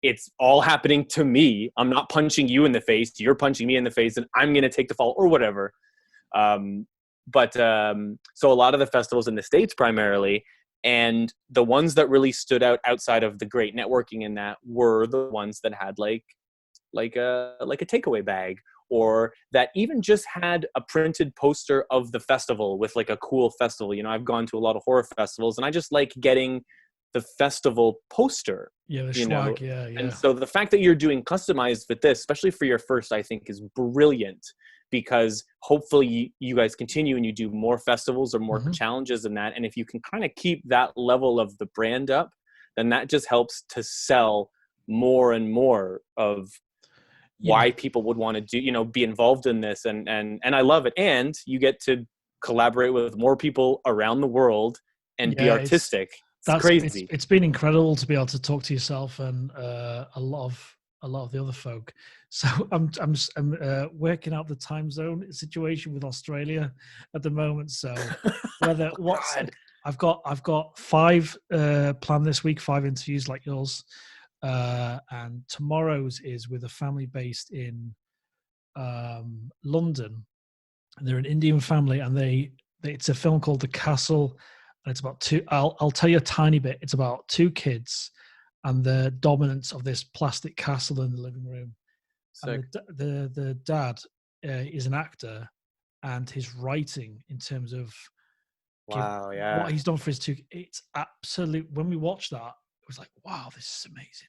It's all happening to me. I'm not punching you in the face. You're punching me in the face, and I'm going to take the fall or whatever. So a lot of the festivals in the States primarily, and the ones that really stood out outside of the great networking in that were the ones that had like a takeaway bag, or that even just had a printed poster of the festival with like a cool festival. You know, I've gone to a lot of horror festivals, and I just like getting the festival poster. Yeah, the swag, yeah. And so the fact that you're doing customized with this, especially for your first, I think is brilliant, because hopefully you guys continue and you do more festivals or more challenges than that. And if you can kind of keep that level of the brand up, then that just helps to sell more and more of why people would want to do, you know, be involved in this. And I love it. And you get to collaborate with more people around the world and be artistic. It's crazy. It's been incredible to be able to talk to yourself and a lot of the other folk. So I'm working out the time zone situation with Australia at the moment. So I've got 5 planned this week, 5 interviews like yours, and tomorrow's is with a family based in London. They're an Indian family, and it's a film called The Castle. It's about 2. I'll tell you a tiny bit. It's about 2 kids and the dominance of this plastic castle in the living room. And the dad is an actor, and his writing in terms of what he's done for his 2. It's absolute. When we watched that, it was like, wow, this is amazing.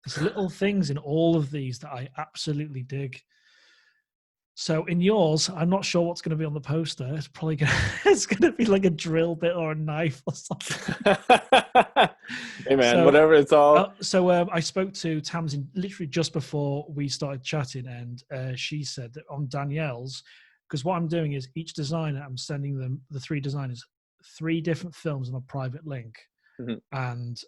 There's little things in all of these that I absolutely dig. So in yours, I'm not sure what's going to be on the poster. It's probably it's going to be like a drill bit or a knife or something. Hey man, whatever. It's all. I spoke to Tamsin literally just before we started chatting, and she said that on Danielle's, because what I'm doing is each designer, I'm sending them, the 3 designers, 3 different films on a private link. And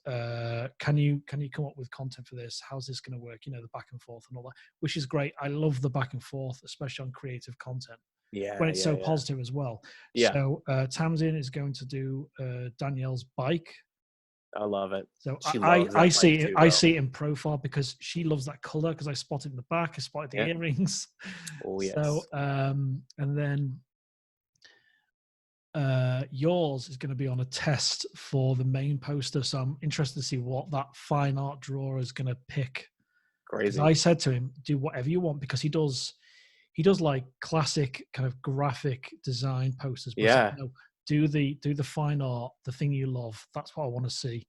can you come up with content for this? How's this going to work? You know, the back and forth and all that, which is great. I love the back and forth, especially on creative content. When it's so positive as well. So Tamsin is going to do Danielle's bike. I love it. So I see it in profile because she loves that color, because I spotted it in the back, I spotted the earrings. Oh yes. So and then yours is going to be on a test for the main poster, so I'm interested to see what that fine art drawer is going to pick. Crazy. I said to him, do whatever you want, because he does like classic kind of graphic design posters, but said, no, do the fine art, the thing you love. That's what I want to see.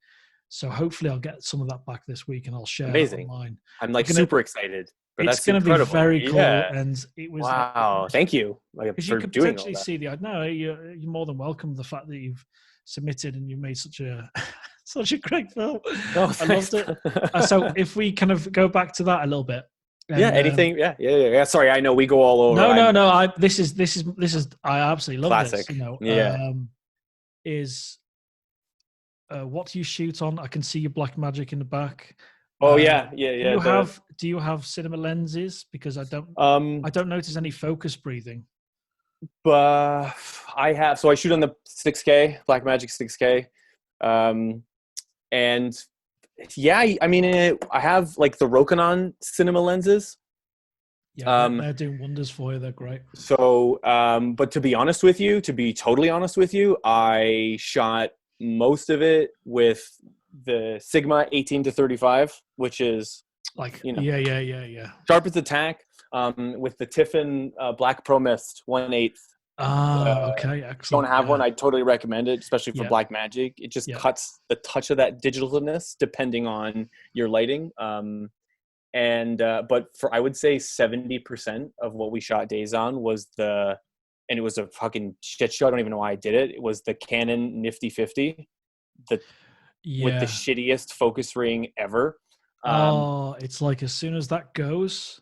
So hopefully I'll get some of that back this week, and I'll share it online. I'm like super excited. But it's going to be very cool, and it was thank you for because you could doing potentially see the. No, you're more than welcome. The fact that you've submitted and you made such a great film. Oh, I loved it. So if we kind of go back to that a little bit. Anything? Sorry, I know we go all over. No. This is. I absolutely love classic. This. You know, is what do you shoot on? I can see your black magic in the back. Oh Do you have cinema lenses? Because I don't notice any focus breathing. But I have. So I shoot on the 6K Blackmagic 6K, and I mean I have like the Rokinon cinema lenses. Yeah, they're doing wonders for you. They're great. So, but to be totally honest with you, I shot most of it with the Sigma 18-35, which is like sharp as a tack, with the Tiffin Black Pro Mist 1/8. Okay, excellent. Don't have one, I totally recommend it, especially for Blackmagic. It just cuts the touch of that digitalness depending on your lighting. But for I would say 70% of what we shot Dayz on was and it was a fucking shit show. I don't even know why I did it. It was the Canon Nifty 50. With the shittiest focus ring ever. It's like as soon as that goes,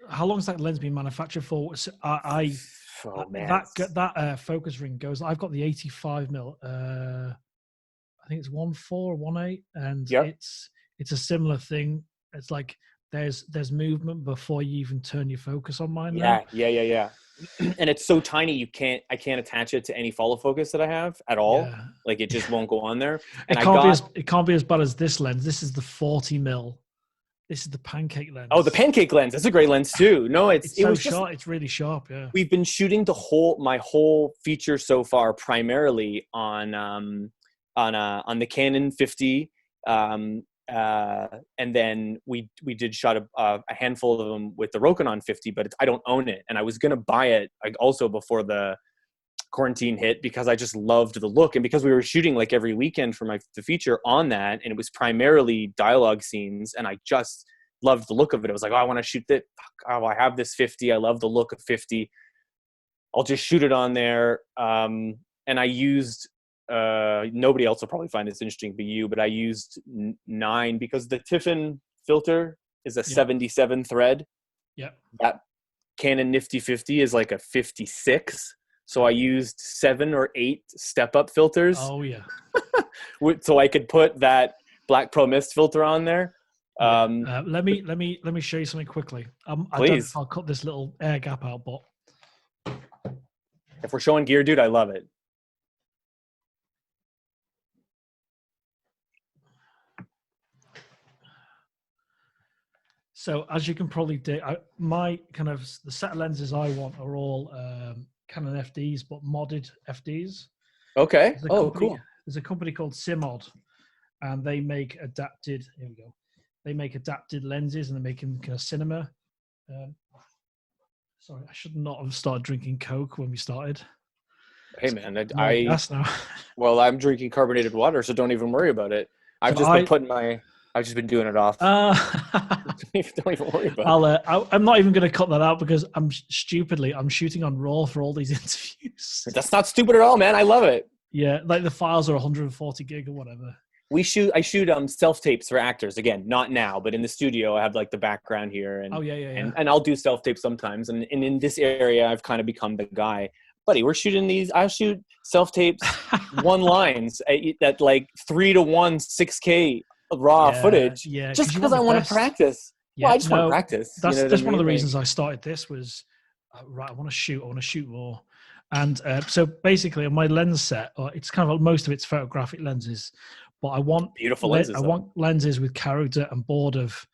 how long has that lens been manufactured for? So that focus ring goes. I've got the 85mm. I think it's 1.4 or 1.8, and it's a similar thing. It's like there's movement before you even turn your focus on mine. Yeah. and it's so tiny I can't attach it to any follow focus that I have at all. Yeah. Like it just won't go on there. And it can't be as bad as this lens. This is the 40 mil. This is the pancake lens. Oh, the pancake lens. That's a great lens too. No, it so was sharp. It's really sharp. Yeah. We've been shooting my whole feature so far primarily on the Canon 50. And then we did shot a handful of them with the Rokinon 50, but I don't own it. And I was going to buy it like also before the quarantine hit because I just loved the look. And because we were shooting like every weekend for the feature on that, and it was primarily dialogue scenes, and I just loved the look of it. I was like, oh, I want to shoot that. Oh, I have this 50. I love the look of 50. I'll just shoot it on there. And I used, nobody else will probably find this interesting but you, but I used 9 because the Tiffin filter is a 77 thread. Yeah. That Canon Nifty 50 is like a 56. So I used 7 or 8 step-up filters. Oh yeah. So I could put that Black Pro Mist filter on there. Let me show you something quickly. Please. I'll cut this little air gap out, but if we're showing gear, dude, I love it. So as you can probably do, my kind of the set of lenses I want are all Canon FDs, but modded FDs. Okay. Cool. There's a company called Simod, and they make adapted. Here we go. They make adapted lenses, and they're making kind of cinema. Sorry, I should not have started drinking Coke when we started. Hey man, well, I'm drinking carbonated water, so don't even worry about it. I've just been doing it off. Don't even worry about it. I'm not even going to cut that out because I'm shooting on RAW for all these interviews. That's not stupid at all, man. I love it. Yeah, like the files are 140 gig or whatever. I shoot self tapes for actors. Again, not now, but in the studio, I have like the background here, and and I'll do self tapes sometimes. And in this area, I've kind of become the guy. Buddy, we're shooting these. I shoot self tapes, one lines at like 3:1, 6K raw footage. Yeah, just because I want to practice. Yeah, well, I just want to practice. That's one of the reasons I started this was right. I want to shoot more. And so basically, on my lens set, it's kind of most of it's photographic lenses, but I want beautiful lenses. I want lenses with character and board of.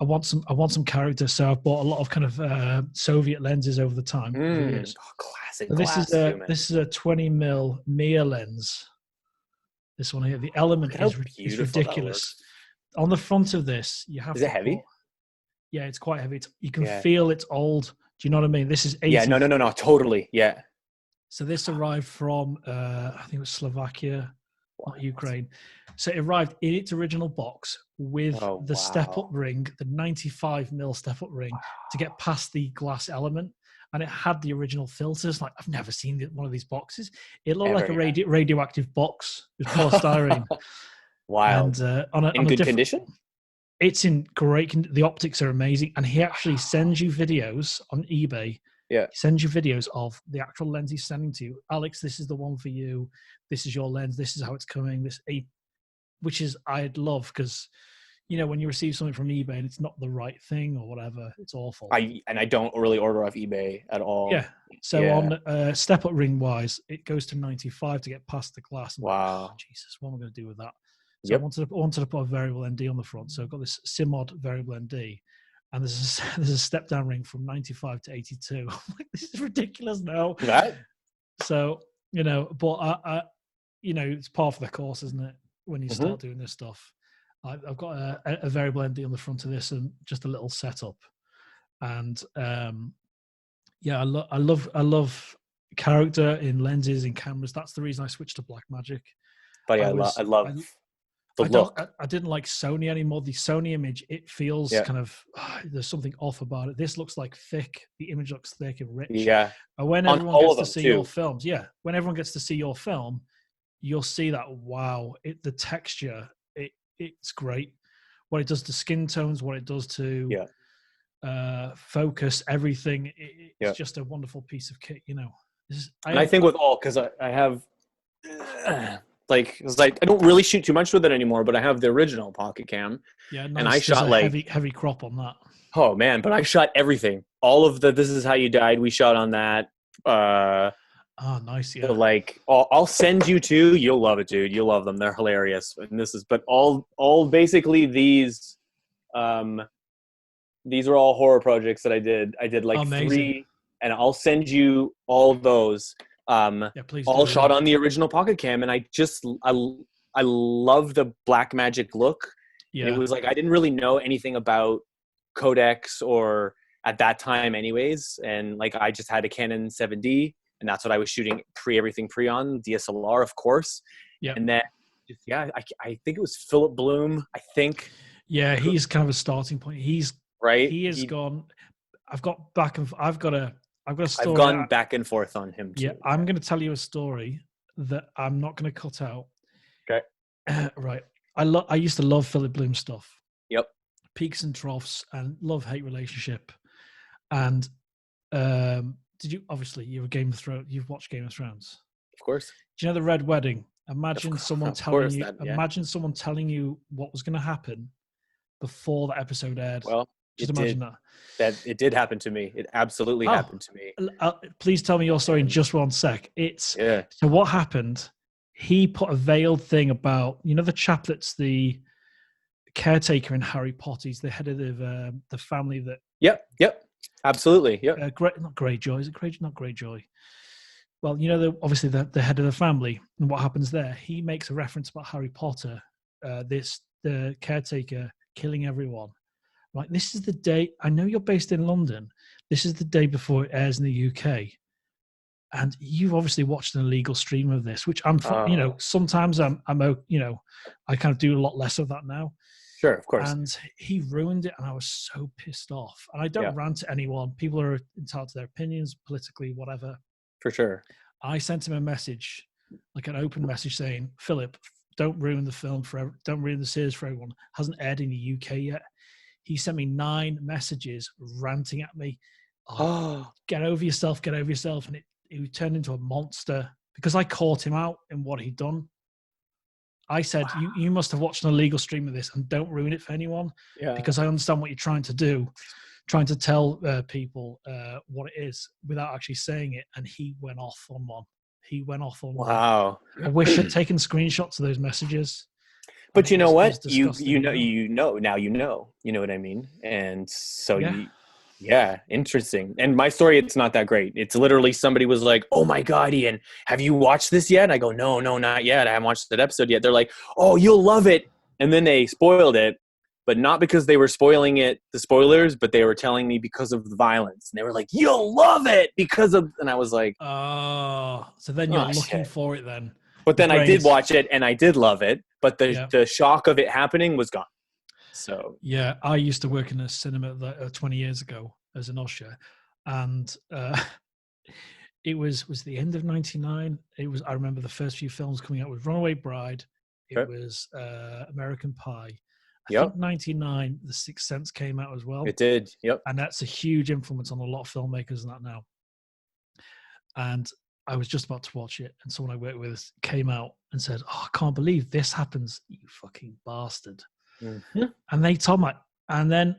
I want some character, so I've bought a lot of kind of Soviet lenses over the time. Classic. So this is a 20 mil Mia lens. This one here, the element is ridiculous. On the front of this, you have. Is it heavy? Yeah, it's quite heavy. You can feel it's old. Do you know what I mean? This is 80. Yeah, no, totally. Yeah. So this arrived from, I think it was Slovakia, not Ukraine. So it arrived in its original box with the step-up ring, the 95 mil step-up ring, to get past the glass element. And it had the original filters. Like, I've never seen one of these boxes. It looked like a radioactive box with polystyrene. Wild. And in good condition? It's in great condition. The optics are amazing. And he actually sends you videos on eBay. Yeah. He sends you videos of the actual lens he's sending to you. Alex, this is the one for you. This is your lens. This is how it's coming. Which is, I'd love, because, you know, when you receive something from eBay and it's not the right thing or whatever, it's awful. I don't really order off eBay at all. Yeah. So on step-up ring-wise, it goes to 95 to get past the glass. Wow. Like, Jesus, what am I going to do with that? So I wanted to put a variable ND on the front. So I've got this Simod variable ND, and there's a step down ring from 95 to 82. I'm like, this is ridiculous now. Right. So, you know, but I you know, it's par for the course, isn't it? When you start doing this stuff, I've got a variable ND on the front of this and just a little setup, and I love character in lenses and cameras. That's the reason I switched to Blackmagic. But I love the look. I didn't like Sony anymore. The Sony image, it feels kind of there's something off about it. This looks like thick. The image looks thick and rich. Yeah. And when everyone gets to see your films, when everyone gets to see your film, you'll see that the texture, it's great. What it does to skin tones, what it does to focus, everything. It's just a wonderful piece of kit, you know. I think with all, because I have. I don't really shoot too much with it anymore, but I have the original pocket cam. Yeah, nice. And I shot like heavy crop on that. Oh man, but I shot everything. All of the "This Is How You Died" we shot on that. Oh, nice. So Yeah. like, I'll send you two. You'll love it, dude. You'll love them. They're hilarious. And this is, but all basically these are all horror projects that I did. I did like Amazing. 3, and I'll send you all those. Yeah, please All do. shot Yeah. on the original Pocket Cam, and I love the Blackmagic look. And it Yeah. was like I didn't really know anything about codecs or at that time, anyways. And like I just had a Canon 7D, and that's what I was shooting everything on DSLR, of course. Yeah. And then I think it was Philip Bloom. I think. Yeah, he's kind of a starting point. Right. He has gone. I've got back and I've got a story. I've gone back and forth on him too. Yeah, I'm going to tell you a story that I'm not going to cut out. Okay. Right. I used to love Philip Bloom stuff. Yep. Peaks and troughs and love-hate relationship. And did you obviously you've watched Game of Thrones? Of course. Do you know the Red Wedding? Imagine someone telling you. Imagine someone telling you what was going to happen before the episode aired. Well, just imagine that. That it did happen to me. It absolutely happened to me. Please tell me your story in just one sec. So what happened? He put a veiled thing about the chap that's the caretaker in Harry Potter. He's the head of the family that. Yep. Absolutely. Yep. Not Greyjoy. Is it Greyjoy? Not Greyjoy. Well, obviously the head of the family, and what happens there. He makes a reference about Harry Potter. The caretaker killing everyone. Right, this is the day. I know you're based in London. This is the day before it airs in the UK, and you've obviously watched an illegal stream of this, which I'm. Sometimes I kind of do a lot less of that now. Sure, of course. And he ruined it, and I was so pissed off. And I don't rant at anyone. People are entitled to their opinions, politically, whatever. For sure. I sent him a message, like an open message, saying, "Philip, don't ruin the film don't ruin the series for everyone. Hasn't aired in the UK yet." He sent me 9 messages ranting at me. Get over yourself. And it turned into a monster because I caught him out in what he'd done. I said, you must have watched an illegal stream of this and don't ruin it for anyone because I understand what you're trying to do, trying to tell people what it is without actually saying it. And he went off on one. Wow. I wish I'd taken screenshots of those messages. But you know what? You know now you know what I mean? And so interesting. And my story, it's not that great. It's literally somebody was like, "Oh my God, Ian, have you watched this yet?" And I go, No, not yet. I haven't watched that episode yet. They're like, "Oh, you'll love it." And then they spoiled it, but not because they were spoiling it, the spoilers, but they were telling me because of the violence. And they were like, "You'll love it because of," and I was like, "Oh, so then you're looking for it then." But then I did watch it and I did love it, but the shock of it happening was gone. So yeah, I used to work in a cinema 20 years ago as an usher, and it was the end of '99. I remember the first few films coming out was Runaway Bride. It was American Pie. I think '99, The Sixth Sense came out as well. It did. Yep. And that's a huge influence on a lot of filmmakers and that now. And I was just about to watch it, and someone I worked with came out and said, "Oh, I can't believe this happens, you fucking bastard." Mm-hmm. And they told me, and then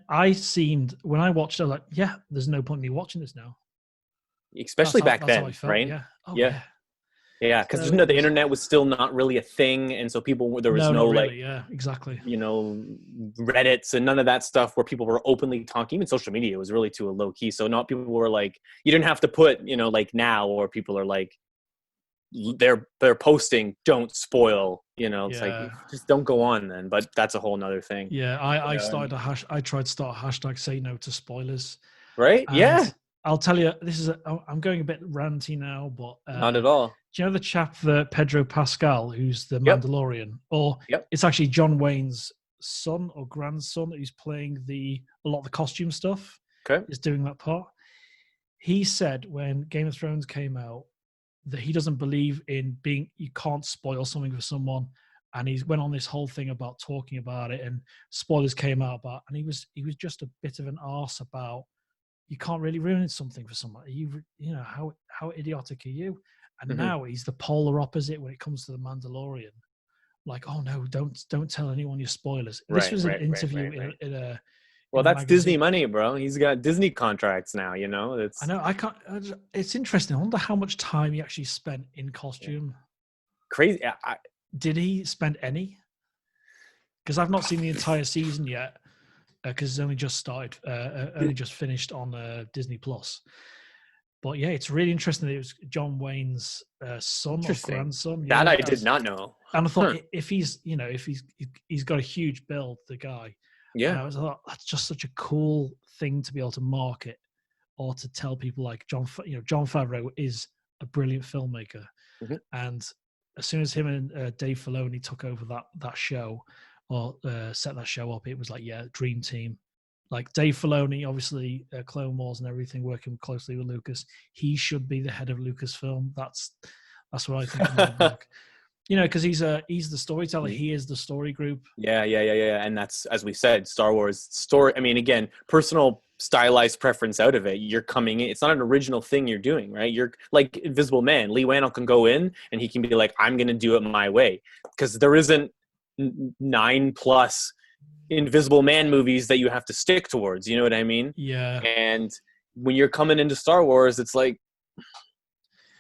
when I watched it, I was like, "Yeah, there's no point in me watching this now." Especially back then, right? Yeah. Oh, yeah. Yeah, because the internet was still not really a thing, and so there was no really, exactly. Reddits and none of that stuff where people were openly talking. Even social media was really to a low key. So not people were like, you didn't have to put, like now, or people are like, they're posting, "Don't spoil." It's like, just don't go on then. But that's a whole nother thing. Yeah, I tried to start a hashtag "Say No to Spoilers." Right? And I'll tell you, I'm going a bit ranty now, but not at all. Do you know the chap, Pedro Pascal, who's the Mandalorian? Or it's actually John Wayne's son or grandson who's playing a lot of the costume stuff. Okay. Is doing that part. He said when Game of Thrones came out that he doesn't believe in you can't spoil something for someone. And he went on this whole thing about talking about it, and spoilers came out about, and he was just a bit of an arse about, you can't really ruin something for someone. How idiotic are you? And now he's the polar opposite when it comes to the Mandalorian. Like, "Oh no, don't tell anyone your spoilers." This was an interview in Well, that's Disney money, bro. He's got Disney contracts now, you know? I know. It's interesting. I wonder how much time he actually spent in costume. Crazy. Did he spend any? Because I've not seen the entire season yet, because it's only just started, only just finished on Disney Plus. But yeah, it's really interesting that it was John Wayne's son or grandson. That I did not know. And I thought if he's got a huge build, the guy. Yeah. And I thought that's just such a cool thing to be able to market or to tell people like John Favreau is a brilliant filmmaker. Mm-hmm. And as soon as him and Dave Filoni took over that show or set that show up, it was like, yeah, dream team. Like Dave Filoni, obviously Clone Wars and everything, working closely with Lucas. He should be the head of Lucasfilm. That's what I think. In my book. You know, because he's the storyteller. He is the story group. Yeah. And that's, as we said, Star Wars story. I mean, again, personal stylized preference out of it. You're coming in. It's not an original thing you're doing, right? You're like Invisible Man. Lee Wannell can go in and he can be like, I'm going to do it my way. Because there isn't 9+ Invisible Man movies that you have to stick towards. You know what I mean? Yeah. And when you're coming into Star Wars, it's like,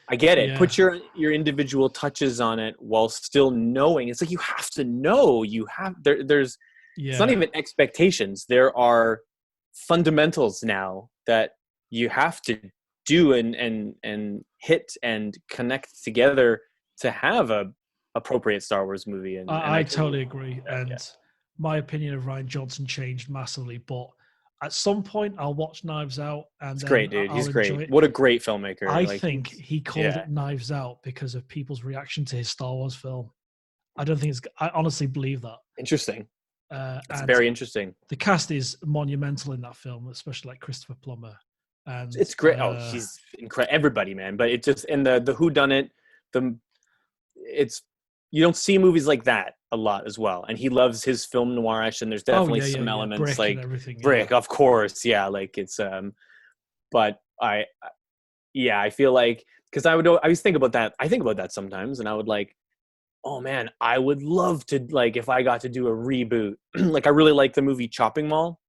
I get it. Yeah. Put your individual touches on it while still knowing. It's like you have to know. You have there's. Yeah. It's not even expectations. There are fundamentals now that you have to do and hit and connect together to have a appropriate Star Wars movie. And I totally agree. And my opinion of Rian Johnson changed massively, but. At some point, I'll watch Knives Out, and it's great, dude. He's great. What a great filmmaker! I think he called it Knives Out because of people's reaction to his Star Wars film. I don't think it's. I honestly believe that. Interesting. It's very interesting. The cast is monumental in that film, especially like Christopher Plummer. And it's great. He's incredible. Everybody, man. But it just and the whodunit, you don't see movies like that a lot as well. And he loves his film noirish, and there's definitely some elements Brick like Brick, of course. Yeah, like it's but I feel like because I always think about that. I think about that sometimes, and I would like, oh man, I would love to like if I got to do a reboot. Like I really like the movie Chopping Mall.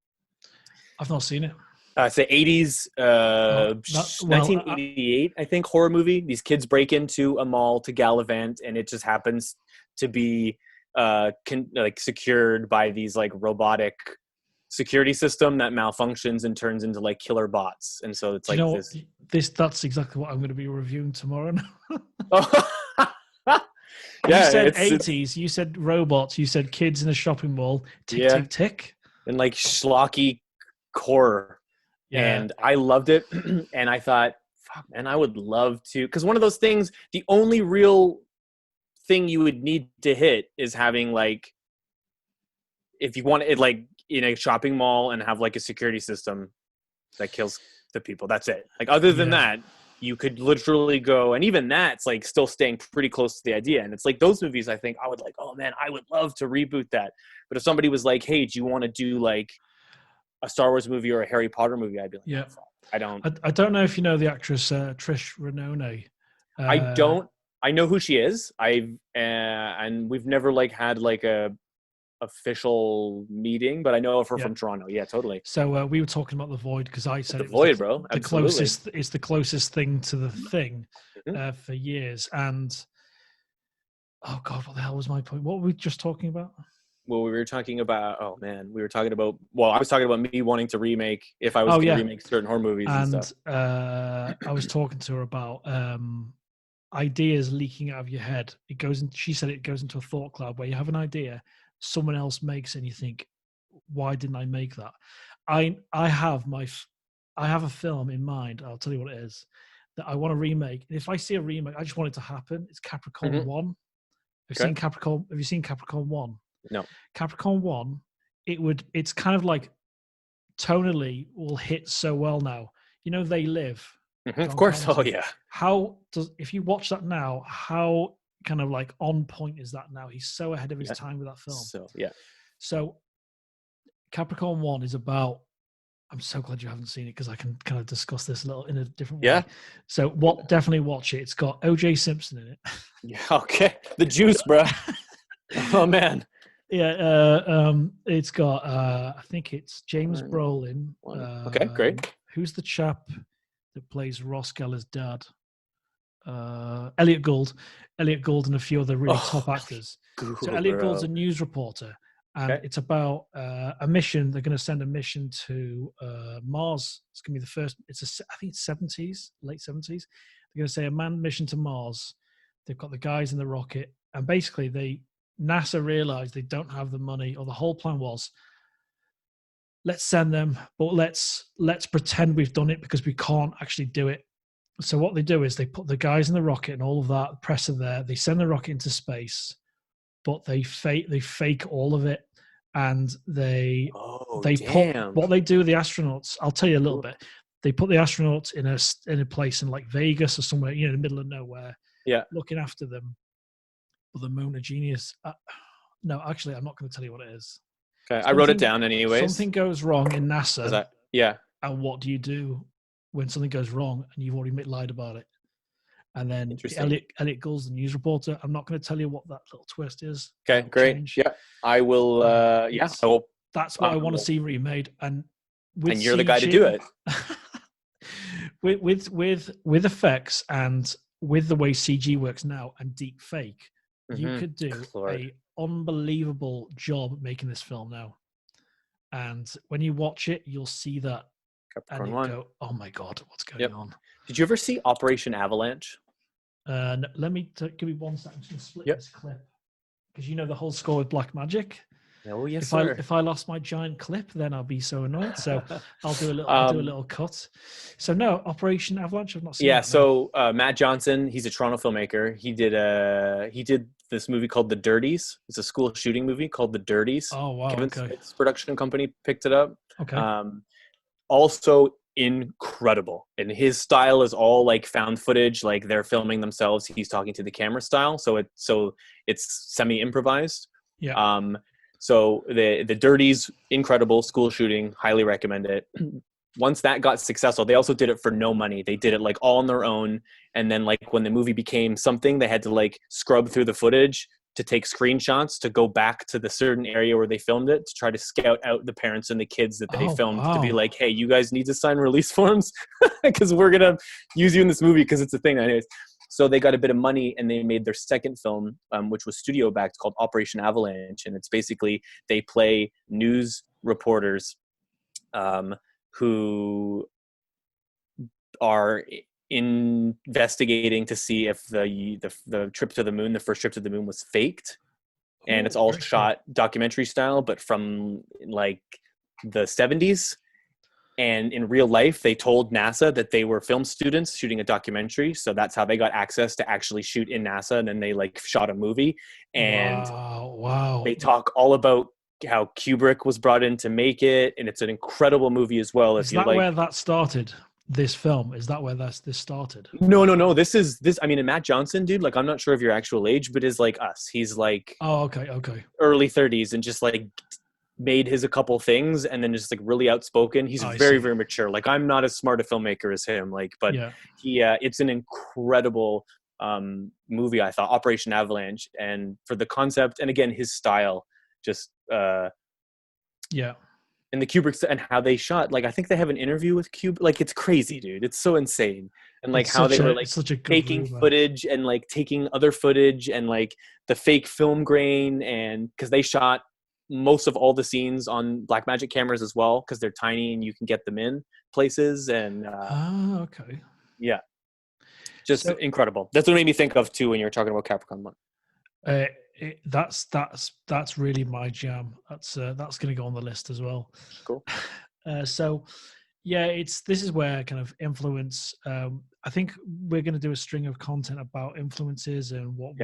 I've not seen it. It's the 80s, 1988, I think, horror movie. These kids break into a mall to gallivant, and it just happens to be secured by these like robotic security system that malfunctions and turns into like killer bots. And so it's like that's exactly what I'm going to be reviewing tomorrow. Yeah, you said 80s, you said robots, you said kids in a shopping mall, tick, tick, tick. And like schlocky horror. Yeah. And I loved it. And I thought, fuck, man, I would love to. Because one of those things, the only real thing you would need to hit is having like, if you want it like in a shopping mall and have like a security system that kills the people. That's it. Like other than that, you could literally go, and even that's like still staying pretty close to the idea. And it's like those movies, I think I would like, oh man, I would love to reboot that. But if somebody was like, hey, do you want to do like a Star Wars movie or a Harry Potter movie, I'd be like, yeah. I don't. I don't know if you know the actress Trish Renone. I don't. I know who she is. And we've never like had like a official meeting, but I know of her from Toronto. Yeah, totally. So we were talking about The Void because I said The Void, bro. The closest. It's the closest thing to the thing for years. And oh god, what the hell was my point? What were we just talking about? Well, we were talking about, I was talking about me wanting to remake if I was going to remake certain horror movies and stuff. I was talking to her about ideas leaking out of your head. She said it goes into a thought cloud where you have an idea, someone else makes it, and you think, why didn't I make that? I have a film in mind. I'll tell you what it is that I want to remake. And if I see a remake, I just want it to happen. It's Capricorn 1. Have you seen Capricorn 1? No. Capricorn 1, it's kind of like tonally will hit so well now. You know, They Live. Of course. Oh yeah. If you watch that now, how kind of like on point is that now? He's so ahead of his time with that film. So Capricorn 1 is about, I'm so glad you haven't seen it because I can kind of discuss this in a different way. Yeah. So definitely watch it. It's got O.J. Simpson in it. Yeah. Okay. The juice, bro. Oh man. It's got I think it's James Brolin. Okay, great. Who's the chap that plays Ross Geller's dad? Elliot Gould and a few other really top actors. So Elliot Gould's a news reporter, and it's about a mission. They're going to send a mission to Mars. It's going to be the first. I think it's late 70s. They're going to say a manned mission to Mars. They've got the guys in the rocket, and basically NASA realized they don't have the money, or the whole plan was, let's send them, but let's pretend we've done it because we can't actually do it. So what they do is they put the guys in the rocket and all of that, the press are there. They send the rocket into space, but they fake all of it, and they put what they do with the astronauts. I'll tell you a little bit. They put the astronauts in a place in like Vegas or somewhere, in the middle of nowhere. Yeah, looking after them. But the moon of genius. No, actually, I'm not going to tell you what it is. Okay, I wrote it down anyways. Something goes wrong in NASA. Yeah. And what do you do when something goes wrong and you've already lied about it? And then Elliot Gould's the news reporter. I'm not going to tell you what that little twist is. Okay, great. Change. Yeah, I will. That's what I want to see remade. And you're CG, the guy to do it. with effects and with the way CG works now and deep fake, you could do a unbelievable job making this film now. And when you watch it, you'll see that and you go, oh my God, what's going on? Did you ever see Operation Avalanche? No, let me give me 1 second. I'm just going to split this clip. Because you know the whole score with Black Magic. Oh yes, if I lost my giant clip, then I'll be so annoyed. So I'll do a little cut. So no, Operation Avalanche. I've not seen. Yeah. So Matt Johnson, he's a Toronto filmmaker. He did this movie called The Dirties. It's a school shooting movie called The Dirties. Oh wow. Kevin Smith's production company picked it up. Okay. Also incredible, and his style is all like found footage. Like they're filming themselves. He's talking to the camera style. So it's semi improvised. Yeah. So the Dirties, incredible school shooting, highly recommend it. Once that got successful, they also did it for no money. They did it like all on their own. And then like when the movie became something, they had to like scrub through the footage to take screenshots to go back to the certain area where they filmed it to try to scout out the parents and the kids that they filmed to be like, hey, you guys need to sign release forms because we're going to use you in this movie because it's a thing. Anyways. So they got a bit of money and they made their second film, which was studio backed, called Operation Avalanche. And it's basically they play news reporters who are investigating to see if the trip to the moon, the first trip to the moon, was faked. And it's all shot documentary style, but from like the 70s. And in real life, they told NASA that they were film students shooting a documentary. So that's how they got access to actually shoot in NASA. And then they like shot a movie. And wow. They talk all about how Kubrick was brought in to make it. And it's an incredible movie as well. Is that where that started? This film? Is that where this started? No. This. I mean, and Matt Johnson, dude, like, I'm not sure of your actual age, but is like us. He's like, okay. Early 30s and just like made his a couple things and then just like really outspoken. He's very mature. Like I'm not as smart a filmmaker as him, like, but it's an incredible movie. I thought Operation Avalanche, and for the concept and again his style, just and the Kubrick and how they shot. Like I think they have an interview with Kubrick. Like it's crazy, dude. It's so insane. And like how they were like taking footage and like taking other footage and like the fake film grain, and because they shot most of all the scenes on Blackmagic cameras as well, because they're tiny and you can get them in places. And okay, just incredible. That's what made me think of too when you were talking about Capricorn Month. That's really my jam. That's going to go on the list as well. Cool. This is where kind of influence. I think we're going to do a string of content about influences and what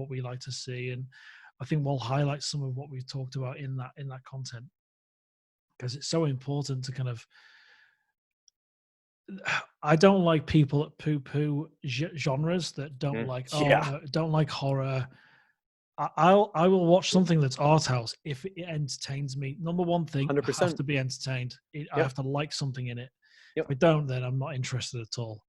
we like to see, and I think we'll highlight some of what we've talked about in that content, because it's so important to kind of. I don't like people that poo-poo genres that don't like horror. I will watch something that's art house if it entertains me. Number one thing, 100%. I have to be entertained. I have to like something in it. If I don't, then I'm not interested at all.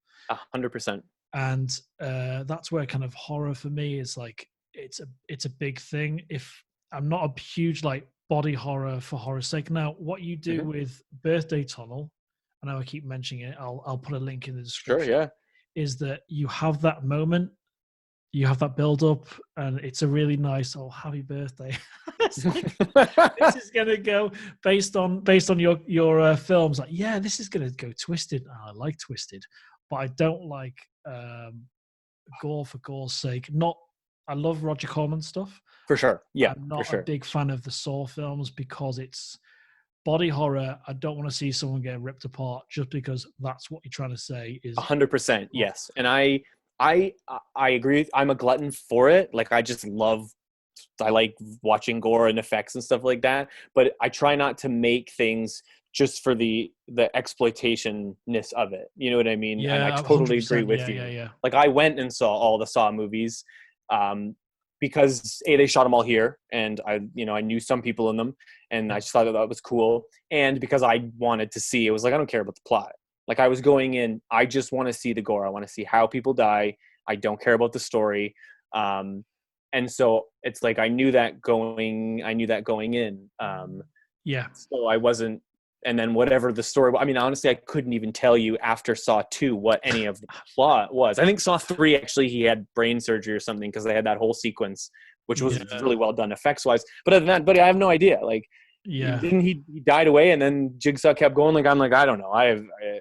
100%. And that's where kind of horror for me is like. It's a big thing. If I'm not a huge like body horror for horror's sake. Now, what you do with Birthday Tunnel, I know I keep mentioning it. I'll put a link in the description. Sure, yeah. Is that you have that moment, you have that build up, and it's a really nice happy birthday. This is gonna go based on your films. Like, yeah, this is gonna go twisted. And I like twisted, but I don't like gore for gore's sake. I love Roger Corman stuff. For sure. Yeah. I'm not for sure. a big fan of the Saw films because it's body horror. I don't want to see someone get ripped apart just because that's what you're trying to say is 100%. Yes. And I agree. I'm a glutton for it. Like, I like watching gore and effects and stuff like that, but I try not to make things just for the exploitation-ness of it. You know what I mean? Yeah, and I totally agree with you. Yeah. Like, I went and saw all the Saw movies because they shot them all here, and I knew some people in them, and I just thought that was cool. And because I wanted to see, it was like, I don't care about the plot. Like, I was going in, I just want to see the gore. I want to see how people die. I don't care about the story. And so it's like, I knew that going in. Yeah. So I wasn't, and then whatever the story, I mean, honestly, I couldn't even tell you after Saw 2 what any of the plot was. I think Saw 3, actually, he had brain surgery or something because they had that whole sequence, which was really well done effects wise. But other than that, buddy, I have no idea. Like, didn't he died away, and then Jigsaw kept going? Like, I'm like, I don't know.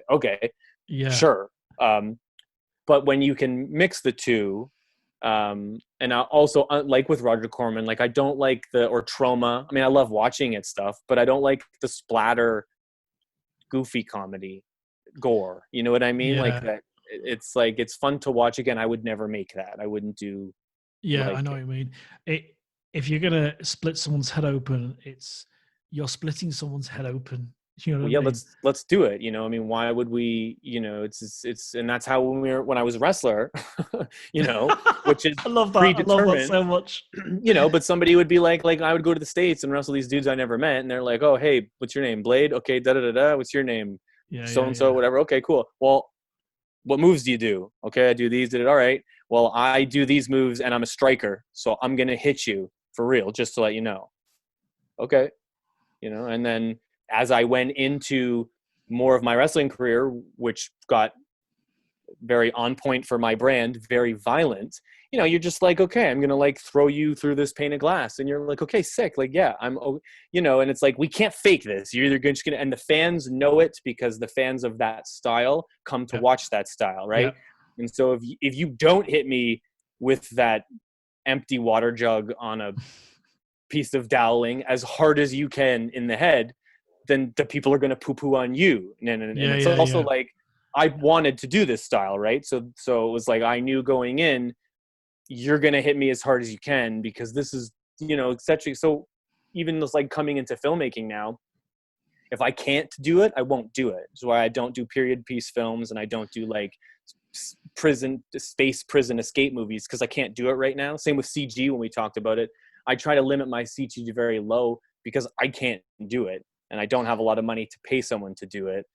Okay. Yeah. Sure. But when you can mix the two, and I also, like with Roger Corman, like, I don't like or Trauma. I mean, I love watching it stuff, but I don't like the splatter, goofy comedy gore. You know what I mean? Yeah. Like that. It's like, it's fun to watch. Again, I would never make that. I wouldn't do. Yeah, I know what you mean. If you're gonna split someone's head open, you're splitting someone's head open. You know what I mean? Let's do it. I mean, why would we? It's and that's how when I was a wrestler, which is I love that. predetermined. I love that so much. But somebody would be like I would go to the States and wrestle these dudes I never met, and they're like, oh, hey, what's your name? Blade? Okay, da-da-da-da. What's your name? So and so, whatever. Okay, cool. Well, what moves do you do? Okay, I do these. Did it? All right. Well, I do these moves, and I'm a striker, so I'm gonna hit you for real, just to let you know. Okay, and then as I went into more of my wrestling career, which got very on point for my brand, very violent, you're just like, okay, I'm going to like throw you through this pane of glass. And you're like, okay, sick. Like, yeah, and it's like, we can't fake this. You're either just going to, and the fans know it because the fans of that style come to watch that style. Right. Yeah. And so if you don't hit me with that empty water jug on a piece of doweling as hard as you can in the head, then the people are going to poo-poo on you. And it's also like, I wanted to do this style, right? So it was like, I knew going in, you're going to hit me as hard as you can because this is, etc. So even just like coming into filmmaking now, if I can't do it, I won't do it. That's why I don't do period piece films, and I don't do like space prison escape movies because I can't do it right now. Same with CG when we talked about it. I try to limit my CG to very low because I can't do it. And I don't have a lot of money to pay someone to do it.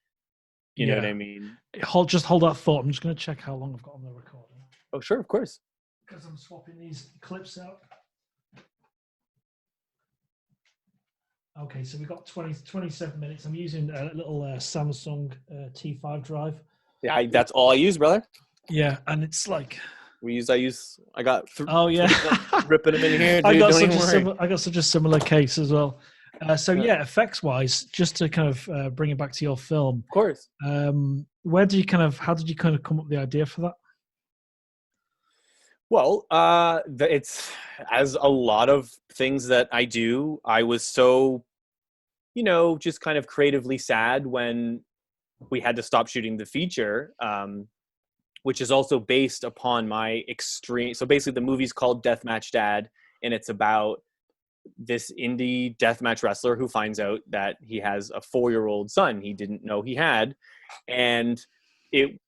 You know what I mean? Hold that thought. I'm just going to check how long I've got on the recording. Oh, sure, of course. Because I'm swapping these clips out. Okay, so we've got 27 minutes. I'm using a little Samsung T5 drive. Yeah, that's all I use, brother. Yeah, and it's like... I got... Oh, yeah. Ripping them in here, dude. I got such a similar case as well. Effects-wise, just to kind of bring it back to your film. Of course. How did you come up with the idea for that? Well, it's, as a lot of things that I do, I was so, just kind of creatively sad when we had to stop shooting the feature, which is also based upon my extreme. So basically the movie's called Deathmatch Dad, and it's about this indie deathmatch wrestler who finds out that he has a 4-year-old son he didn't know he had. And the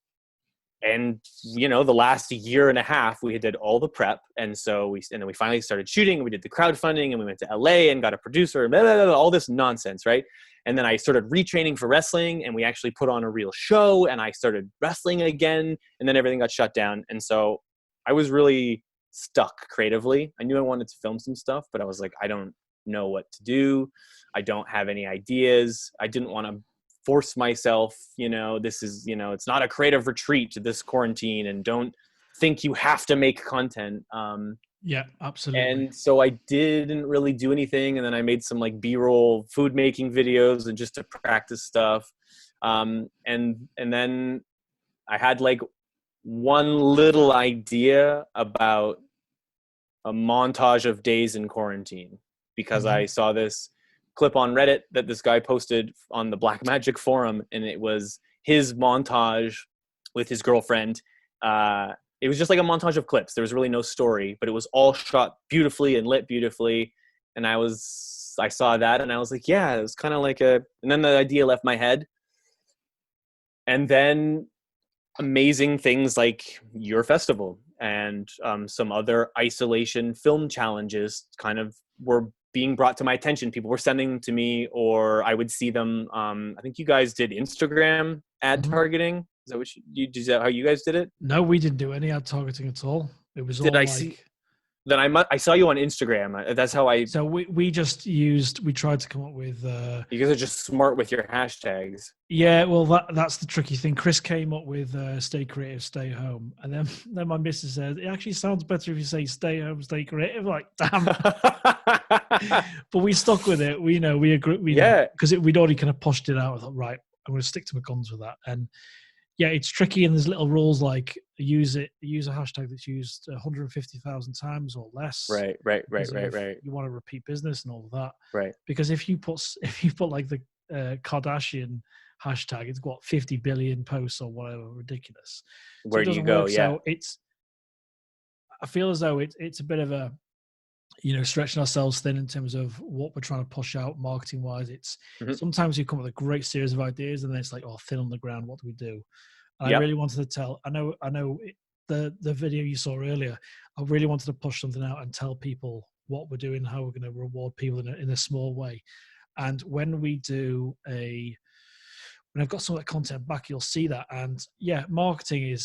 last year and a half we did all the prep. And then we finally started shooting, and we did the crowdfunding, and we went to LA and got a producer and blah, blah, blah, all this nonsense. Right. And then I started retraining for wrestling, and we actually put on a real show, and I started wrestling again, and then everything got shut down. And so I was really stuck creatively. I knew I wanted to film some stuff, but I was like, I don't know what to do. I don't have any ideas. I didn't want to force myself, this is, it's not a creative retreat this quarantine, and don't think you have to make content. Yeah, absolutely. And so I didn't really do anything. And then I made some like B-roll food making videos and just to practice stuff. And then I had like one little idea about a montage of days in quarantine, because I saw this clip on Reddit that this guy posted on the Black Magic forum, and it was his montage with his girlfriend. It was just like a montage of clips. There was really no story, but it was all shot beautifully and lit beautifully. And I saw that and I was like, yeah, it was kind of like and then the idea left my head. And then amazing things like your festival and some other isolation film challenges kind of were being brought to my attention. People were sending them to me, or I would see them. I think you guys did Instagram ad targeting. Is that what is that how you guys did it? No, we didn't do any ad targeting at all. It was Did all I like... see? Then I saw you on Instagram. That's how I. So we tried to come up with. You guys are just smart with your hashtags. Yeah, well, that's the tricky thing. Chris came up with stay creative, stay home. And then my missus said, it actually sounds better if you say stay home, stay creative. Like, damn. But we stuck with it. We agree. Because we'd already kind of pushed it out. I thought, right, I'm going to stick to my guns with that. And yeah, it's tricky. And there's little rules like use a hashtag that's used 150,000 times or less. Right. You want to repeat business and all of that. Right. Because if you put like the Kardashian hashtag, it's got 50 billion posts or whatever, ridiculous. Where do you go? Work. Yeah. So I feel as though it's a bit of a, stretching ourselves thin in terms of what we're trying to push out marketing wise. It's sometimes you come up with a great series of ideas and then it's like, oh, thin on the ground. What do we do? And I really wanted to tell, I know the video you saw earlier, I really wanted to push something out and tell people what we're doing, how we're going to reward people in a small way. And when we do when I've got some of that content back, you'll see that. And yeah, marketing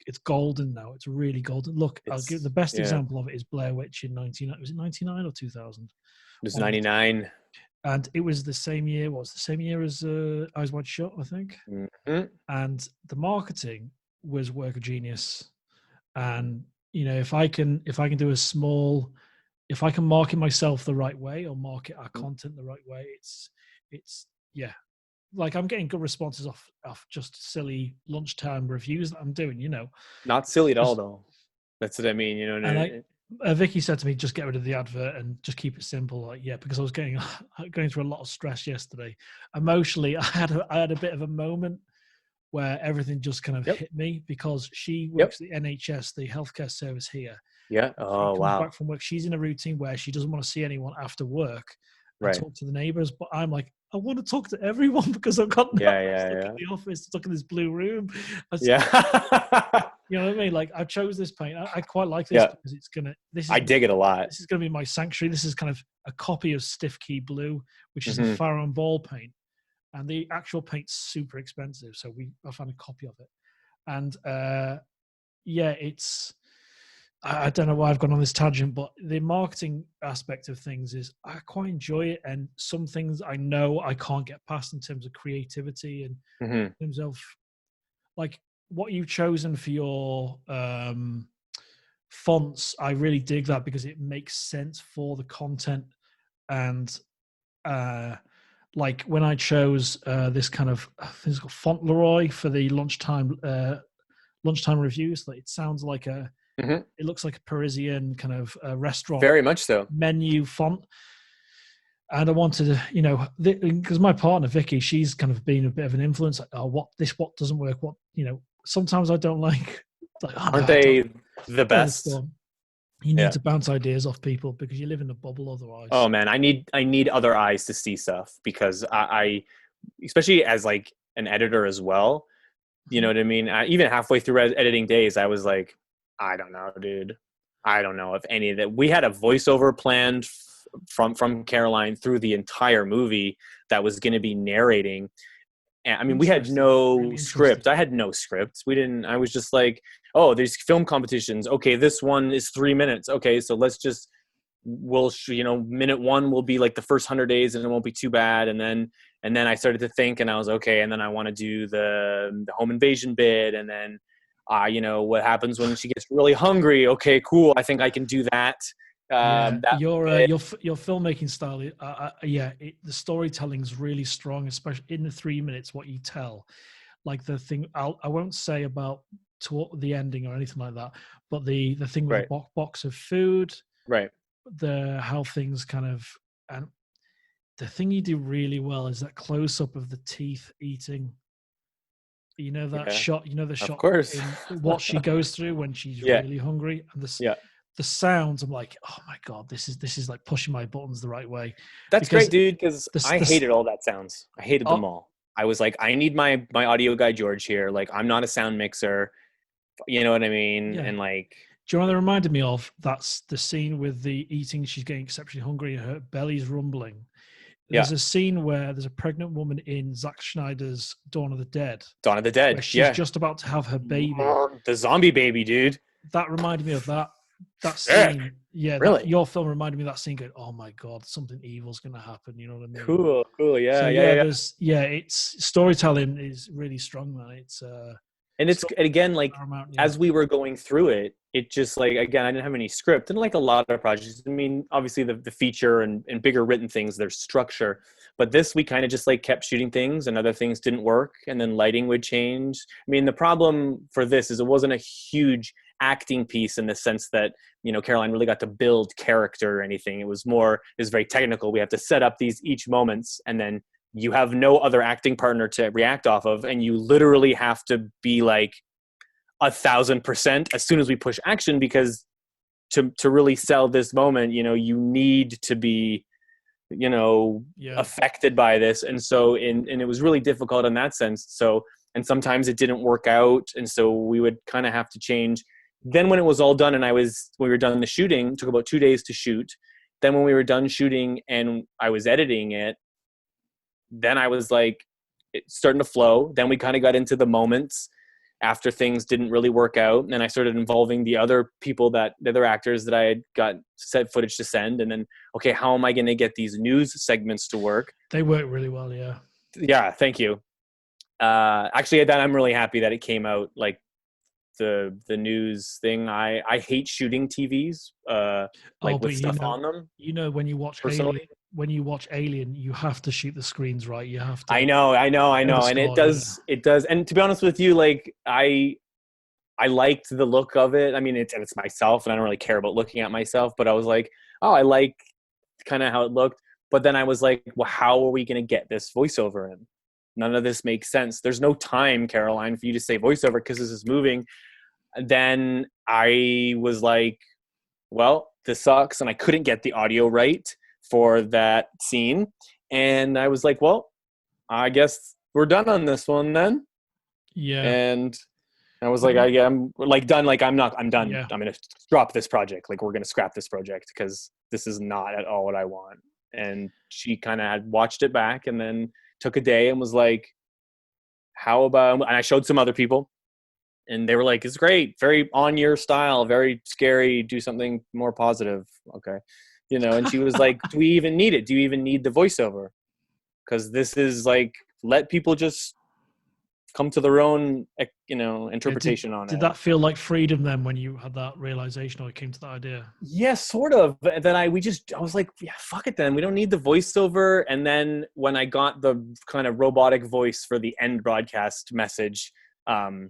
it's golden now. It's really golden. Look, I'll give the best example of it is Blair Witch in 99. Was it 99 or 2000? It was 99. And it was the same year. What was the same year as Eyes Wide Shut, I think. Mm-hmm. And the marketing was work of genius. And if I can do if I can market myself the right way or market our content the right way, it's like I'm getting good responses off just silly lunchtime reviews that I'm doing, Not silly at all though. That's what I mean, And Vicky said to me, just get rid of the advert and just keep it simple. Like, yeah, because I was going through a lot of stress yesterday. Emotionally, I had a bit of a moment where everything just kind of hit me, because she works at the NHS, the healthcare service here. Yeah. Oh, wow. Back from work, she's in a routine where she doesn't want to see anyone after work and talk to the neighbors. But I'm like, I want to talk to everyone because I've got stuck in the office, stuck in this blue room. You know what I mean? Like, I chose this paint. I quite like this because I dig it a lot. This is gonna be my sanctuary. This is kind of a copy of Stiff Key Blue, which is a Farron Ball paint, and the actual paint's super expensive. So I found a copy of it, and it's. I don't know why I've gone on this tangent, but the marketing aspect of things is I quite enjoy it. And some things I know I can't get past in terms of creativity and in terms of like what you've chosen for your fonts. I really dig that because it makes sense for the content. And like when I chose this kind of, I think it's called Fauntleroy for the lunchtime reviews, like it sounds like it looks like a Parisian kind of restaurant. Very much so. Menu font. And I wanted to, because my partner, Vicky, she's kind of been a bit of an influence. Like, what doesn't work? Sometimes I don't like aren't they the best? You need to bounce ideas off people because you live in a bubble otherwise. Oh man, I need other eyes to see stuff because I especially as like an editor as well, you know what I mean? Even halfway through editing Dayz, I was like, I don't know, dude. I don't know if any of that. We had a voiceover planned from Caroline through the entire movie that was going to be narrating. And I mean, we had Interesting. no Really script. interesting. I had no script. We didn't. I was just like, oh, there's film competitions. Okay, this one is 3 minutes. Okay, so let's just minute one will be like the first 100 days, and it won't be too bad. And then I started to think, and I was okay. And then I want to do the home invasion bit, and then what happens when she gets really hungry? Okay, cool. I think I can do that. Yeah, That your filmmaking style, the storytelling's really strong, especially in the 3 minutes. What you tell, like the thing, I won't say about to the ending or anything like that, but the thing with right, the box of food, right, the how things kind of, and the thing you do really well is that close up of the teeth eating. You know that yeah, shot. You know the of shot course, in what she goes through when she's yeah, really hungry, and yeah. the sounds. I'm like, oh my god, this is like pushing my buttons the right way, That's because great, dude. Because I this hated all that sounds. I hated them oh all. I was like, I need my audio guy George here. Like, I'm not a sound mixer. You know what I mean? yeah. And like, Do you know what that reminded me of? That's the scene with the eating. She's getting exceptionally hungry. Her belly's rumbling. yeah, There's a scene where there's a pregnant woman in Zack Schneider's Dawn of the Dead, Dawn of the where Dead. she's Yeah, just about to have her baby. the zombie baby, dude. That reminded me of that Sick. scene. Yeah, that Really your film reminded me of that scene. Going, oh my god, something evil's going to happen. You know what I mean? cool, cool. So Yeah, yeah, yeah, yeah. it's storytelling is really strong, man. It's And it's story and again, like paramount. Yeah, as we were going through it, it just like again, I didn't have any script, and like a lot of projects. I mean, obviously the feature and bigger written things, there's structure, but this we kind of just like kept shooting things, and other things didn't work, and then lighting would change. I mean, the problem for this is it wasn't a huge acting piece in the sense that Caroline really got to build character or anything. It was very technical. We have to set up these each moments, and then you have no other acting partner to react off of, and you literally have to be like 1,000% as soon as we push action, because to really sell this moment, you need to be yeah, affected by this. And so and it was really difficult in that sense. So, and sometimes it didn't work out, and so we would kind of have to change. Then when it was all done, and we were done the shooting, it took about 2 days to shoot. Then when we were done shooting and I was editing it, then I was like, it's starting to flow. Then we kind of got into the moments after things didn't really work out. And I started involving the other actors that I had got set footage to send. And then, okay, how am I going to get these news segments to work? they work really well. Yeah. Yeah, thank you. Actually, that I'm really happy that it came out like the news thing. I hate shooting TVs, Oh, like with but stuff on them personally. when you watch Alien, you have to shoot the screens right. You have to I know, and it underscore. Yeah. does, it does. And to be honest with you, like I liked the look of it. I mean, it's myself, and I don't really care about looking at myself. But I was like, oh, I like kind of how it looked. But then I was like, well, how are we going to get this voiceover in? None of this makes sense. There's no time, Caroline, for you to say voiceover because this is moving. Then I was like, well, this sucks, and I couldn't get the audio right for that scene. And I was like, well, I guess we're done on this one then. Yeah. And I was like, I'm like done. Like, I'm done. Yeah. I'm going to drop this project. Like, we're going to scrap this project because this is not at all what I want. And she kind of had watched it back and then took a day and was like, how about, and I showed some other people and they were like, it's great. Very on your style, very scary. Do something more positive. Okay. And she was like, do we even need it? Do you even need the voiceover? Because this is like, let people just come to their own, interpretation on it. Did that feel like freedom then when you had that realization or you came to that idea? Yeah, sort of. But then I was like, yeah, fuck it then. We don't need the voiceover. And then when I got the kind of robotic voice for the end broadcast message, and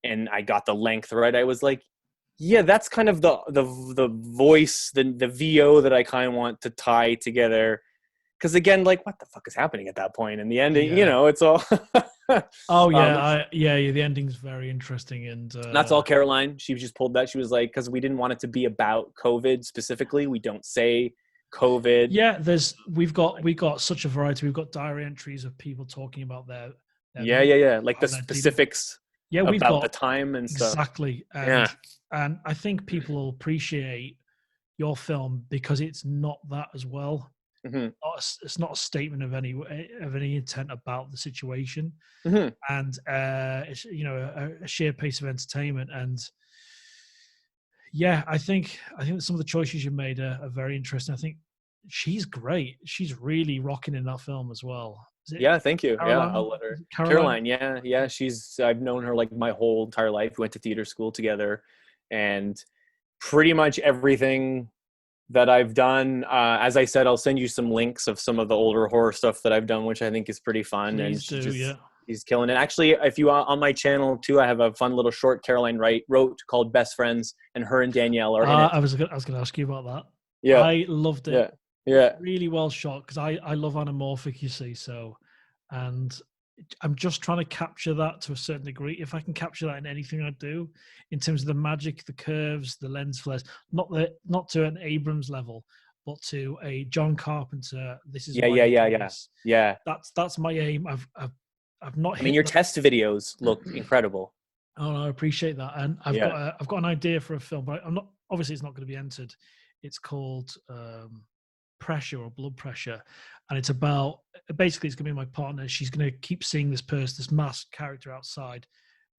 I got the length right, I was like, yeah, that's kind of the voice, the VO that I kind of want to tie together. Because again, like, what the fuck is happening at that point? In the ending, it's all. Oh yeah, the ending's very interesting, and that's all Caroline. She just pulled that. She was like, because we didn't want it to be about COVID specifically. We don't say COVID. Yeah, we got such a variety. We've got diary entries of people talking about their yeah, like the specifics. Yeah, we've about got the time and stuff. Exactly, and I think people will appreciate your film because it's not that as well. It's not a statement of any intent about the situation, and it's, you know, a sheer piece of entertainment. And yeah, I think some of the choices you made are very interesting. I think she's great. She's really rocking in that film as well. Yeah, thank you. Caroline? Yeah, I'll let her. Caroline? Yeah. I've known her like my whole entire life. We went to theater school together, and pretty much everything that I've done. As I said, I'll send you some links of some of the older horror stuff that I've done, which I think is pretty fun. Please and do, she's killing it. Actually, if you are on my channel too, I have a fun little short Caroline wrote called Best Friends, and her and Danielle are in it. I was going to ask you about that. Yeah, I loved it. Yeah. Really well shot, because I love anamorphic, you see. So, and I'm just trying to capture that to a certain degree. If I can capture that in anything I do, in terms of the magic, the curves, the lens flares, not to an Abrams level, but to a John Carpenter. This is Yeah. That's my aim. I've not. I mean, your test videos look incredible. Oh, no, I appreciate that, and I've got an idea for a film, but I'm not. Obviously, it's not going to be entered. It's called Pressure, or Blood Pressure, and it's about, basically, it's going to be my partner. She's going to keep seeing this masked character outside,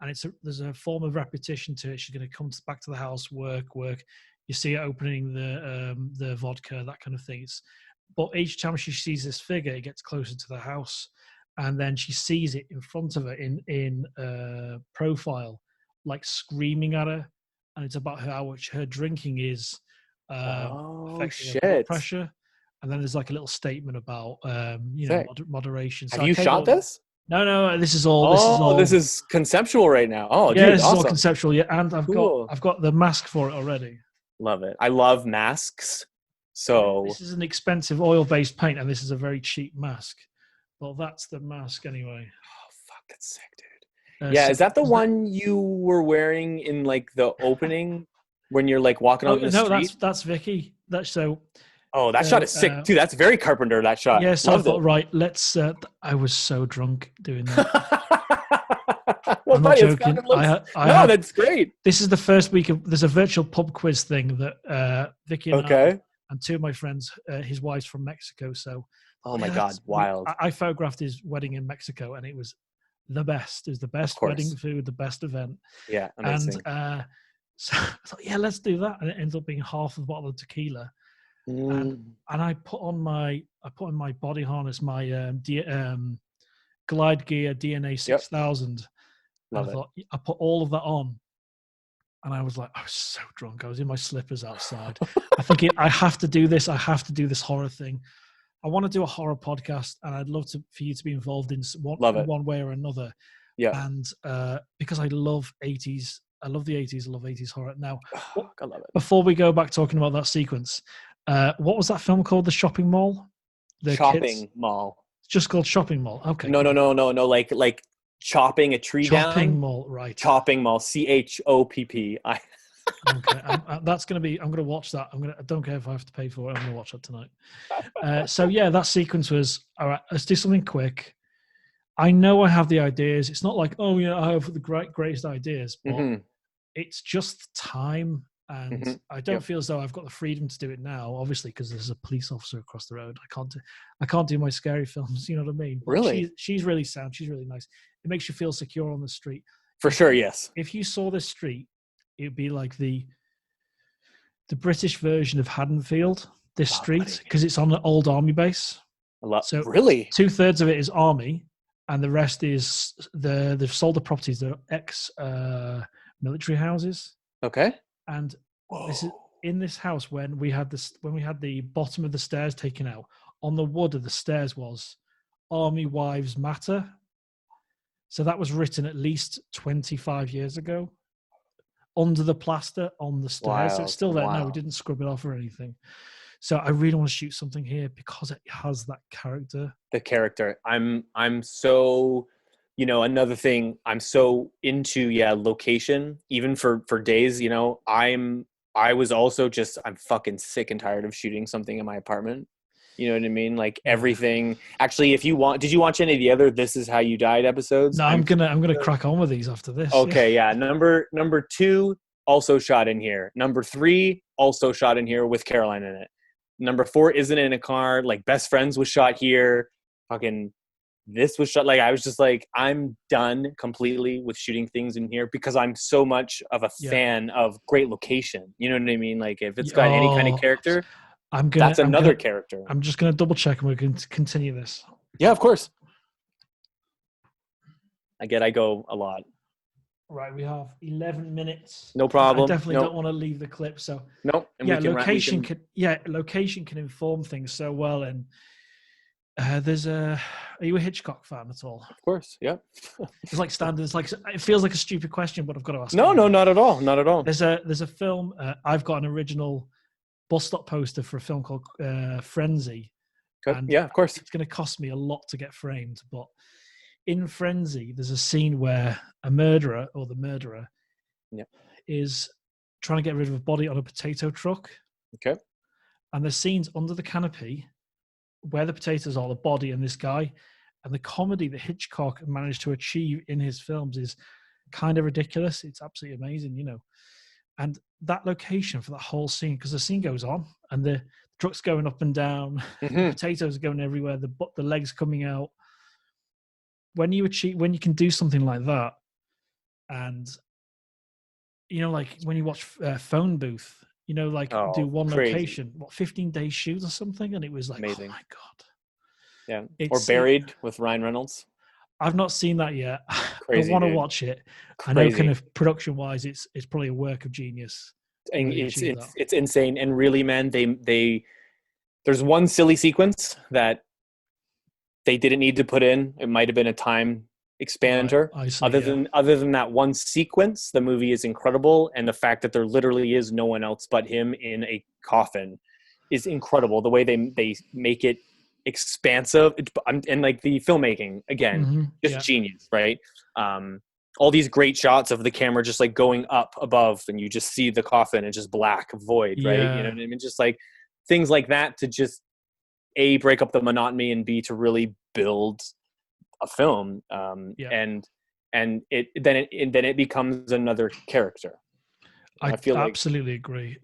and there's a form of repetition to it. She's going to come back to the house, work. You see her opening the vodka, that kind of thing. But each time she sees this figure, it gets closer to the house, and then she sees it in front of her in profile, like screaming at her, and it's about how much her drinking is affecting her blood pressure. And then there's like a little statement about moderation. So have you shot this? No, this is all. This is conceptual right now. Oh, yeah, dude, this awesome. is all conceptual. Yeah, and I've got the mask for it already. Love it. I love masks. So this is an expensive oil-based paint, and this is a very cheap mask. Well, that's the mask anyway. Oh fuck, that's sick, dude. Is that the one you were wearing in like the opening when you're like walking on the street? No, that's Vicky. That's so. Oh, that shot is sick too. That's very Carpenter. That shot. Yes, yeah, so I thought, right, let's. I was so drunk doing that. Well, I'm not joking. That's great. This is the first week of. There's a virtual pub quiz thing that Vicky and I, and two of my friends, his wife's from Mexico. So. Oh my God, wild! I photographed his wedding in Mexico, and it was the best. It was the best wedding food, the best event. Yeah, amazing. And so I thought, yeah, let's do that. And it ends up being half the bottle of tequila. And I put on my body harness, my Glide Gear DNA 6000. Love it. I put all of that on, and I was so drunk. I was in my slippers outside. I think I have to do this. I have to do this horror thing. I want to do a horror podcast, and I'd love for you to be involved in one way or another. Yeah. And because I love 80s, I love the 80s. I love 80s horror. Now, I love it. Before we go back talking about that sequence, what was that film called? The Shopping Mall? Shopping Mall. It's just called Shopping Mall. Okay. No. Like chopping a tree down. Chopping Mall, right. Chopping Mall. CHOPP. Okay. That's going to be, I'm going to watch that. I don't care if I have to pay for it. I'm going to watch that tonight. So yeah, that sequence was, all right, let's do something quick. I know I have the ideas. It's not like, oh yeah, I have the greatest ideas, but it's just time. And I don't feel as though I've got the freedom to do it now, obviously, because there's a police officer across the road. I can't do my scary films. You know what I mean? But really? She's really sound. She's really nice. It makes you feel secure on the street. For sure, yes. If you saw this street, it would be like the British version of Haddonfield, this street, because it's on an old army base. So really? 2/3 of it is army, and the rest is they've sold the properties. They're military houses. Okay. And this is in this house when we had the bottom of the stairs taken out. On the wood of the stairs was "Army Wives Matter." So that was written at least 25 years ago. Under the plaster on the stairs. So it's still there. No, we didn't scrub it off or anything. So I really want to shoot something here because it has that character. The character. I'm so, another thing, I'm so into, location, even for Dayz, I was also I'm fucking sick and tired of shooting something in my apartment. You know what I mean? Like everything. Actually, did you watch any of the other This Is How You Died episodes? No, I'm gonna crack on with these after this. Okay, yeah. Number 2 also shot in here. Number 3 also shot in here with Caroline in it. Number 4 isn't in a car. Like Best Friends was shot here. Fucking this was shot. Like I was just like, I'm done completely with shooting things in here because I'm so much of a fan of great location. You know what I mean? Like if it's got any kind of character, that's another character. I'm just gonna double check and we're going to continue this. Yeah, of course. I go a lot. Right, we have 11 minutes. No problem. I definitely don't want to leave the clip. So And location can inform things so well. And are you a Hitchcock fan at all? Of course, yeah. It's like standard. It's like, it feels like a stupid question, but I've got to ask. No, not at all. Not at all. There's a film. I've got an original bus stop poster for a film called Frenzy. And yeah, of course. It's going to cost me a lot to get framed, but in Frenzy, there's a scene where a murderer or the murderer is trying to get rid of a body on a potato truck. Okay. And the scenes under the canopy where the potatoes are, the body and this guy, and the comedy that Hitchcock managed to achieve in his films is kind of ridiculous. It's absolutely amazing, you know. And that location for that whole scene, because the scene goes on and the truck's going up and down, the potatoes are going everywhere, the legs coming out. When you can do something like that, and you know, like when you watch Phone Booth, you know, like do one location, 15 days shoot or something, and it was like, amazing. Oh my god, yeah. Or Buried with Ryan Reynolds. I've not seen that yet. Crazy, I want to watch it. Crazy. I know, kind of production wise, it's probably a work of genius. And it's insane. And really, man, there's one silly sequence that they didn't need to put in. It might have been a time expander. Other than that one sequence, the movie is incredible, and the fact that there literally is no one else but him in a coffin is incredible. The way they make it expansive, and like the filmmaking again, genius, right? All these great shots of the camera just like going up above, and you just see the coffin and just black void, right? You know what I mean? Just like things like that to just A, break up the monotony, and B, to really build a film. And then it becomes another character. I feel absolutely agree.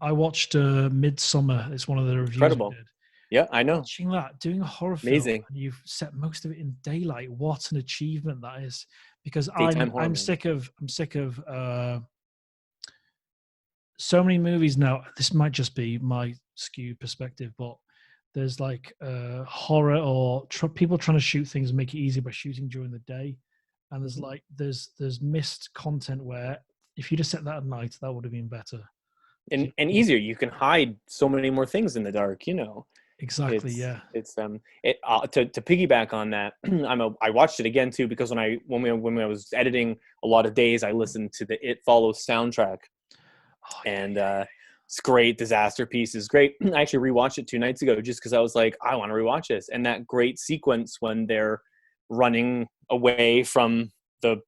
I watched Midsummer. It's one of the reviews. Incredible. We did. Yeah, I know. Watching that, doing a horror film, and you've set most of it in daylight. What an achievement that is! Because I'm sick of so many movies now. This might just be my skewed perspective, but there's like horror or people trying to shoot things and make it easy by shooting during the day, and there's missed content where if you just set that at night, that would have been better and easier. You can hide so many more things in the dark, you know. Exactly. It's to piggyback on that. I watched it again too, because when I was editing a lot of Dayz, I listened to the It Follows soundtrack, and it's great. Disaster Piece is great. I actually rewatched it 2 nights ago just because I was like, I want to rewatch this. And that great sequence when they're running away from the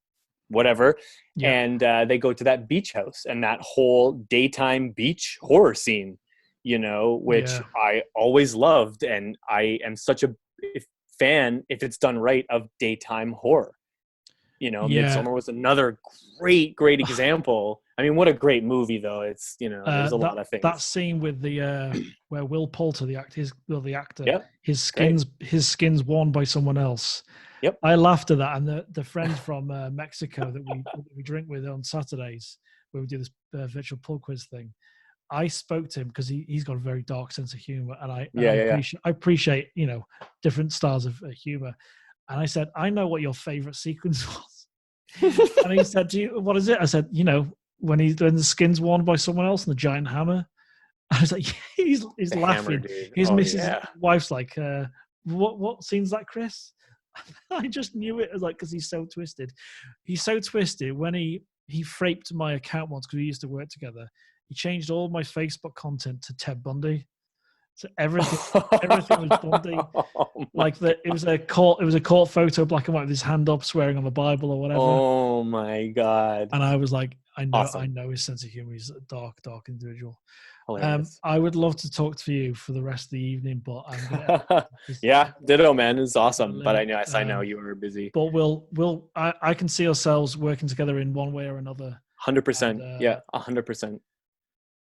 whatever, and they go to that beach house, and that whole daytime beach horror scene, you know, which I always loved, and I am such a fan, if it's done right, of daytime horror. You know, Midsommar was another great example. I mean, what a great movie, though. It's, you know, there's a lot of things. That scene with the where Will Poulter, the actor, his skin's worn by someone else. Yep. I laughed at that, and the friend from Mexico that we drink with on Saturdays, where we do this virtual pub quiz thing. I spoke to him because he's got a very dark sense of humor, and I appreciate, you know, different styles of humor. And I said, I know what your favorite sequence was. And he said, what is it? I said, you know, when the skin's worn by someone else and the giant hammer. I was like, he's laughing. Hammer, His missus wife's like, what scene's that, Chris? I just knew it. Like, because he's so twisted. He's so twisted. When he fraped my account once, because we used to work together, he changed all my Facebook content to Ted Bundy. So everything was Bundy. Like it was a court photo, black and white, with his hand up, swearing on the Bible or whatever. Oh my god! And I was like, I know, awesome. I know his sense of humor. He's a dark individual. I would love to talk to you for the rest of the evening, but ditto, man. It's awesome. But I know you were busy. But I can see ourselves working together in one way or another. 100%. 100%.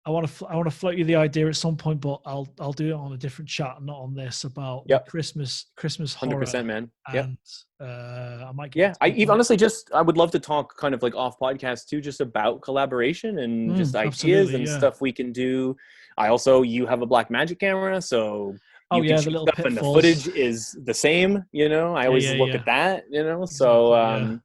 I want to float you the idea at some point, but I'll do it on a different chat, not on this, about the Christmas horror. 100%, man. And I might honestly I would love to talk kind of like off podcast too, just about collaboration and just ideas and stuff we can do. You have a black magic camera, so you can shoot stuff and the footage is the same, I always look at that, so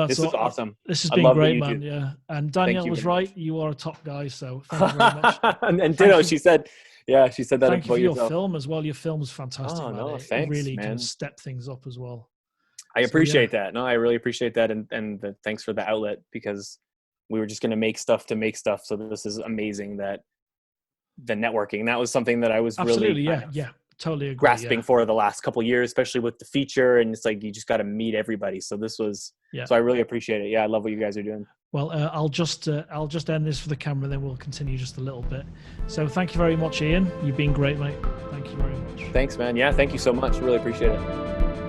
this is awesome. This has been great, man. Yeah, and Danielle was right. You are a top guy, so thank you very much. and ditto, she said that. Thank you for your film as well. Your film is fantastic. Oh, no, thanks, it really man. Can step things up as well. I appreciate that. No, I really appreciate that, and thanks for the outlet, because we were just going to make stuff. So this is amazing that the networking. That was something that I was really totally agree, grasping for the last couple of years, especially with the feature, and it's like you just got to meet everybody. So this was so I really appreciate it. I love what you guys are doing. Well, I'll just end this for the camera, then we'll continue just a little bit. So thank you very much, Ian. You've been great, mate. Thank you very much. Thanks, man. Yeah, thank you so much. Really appreciate it.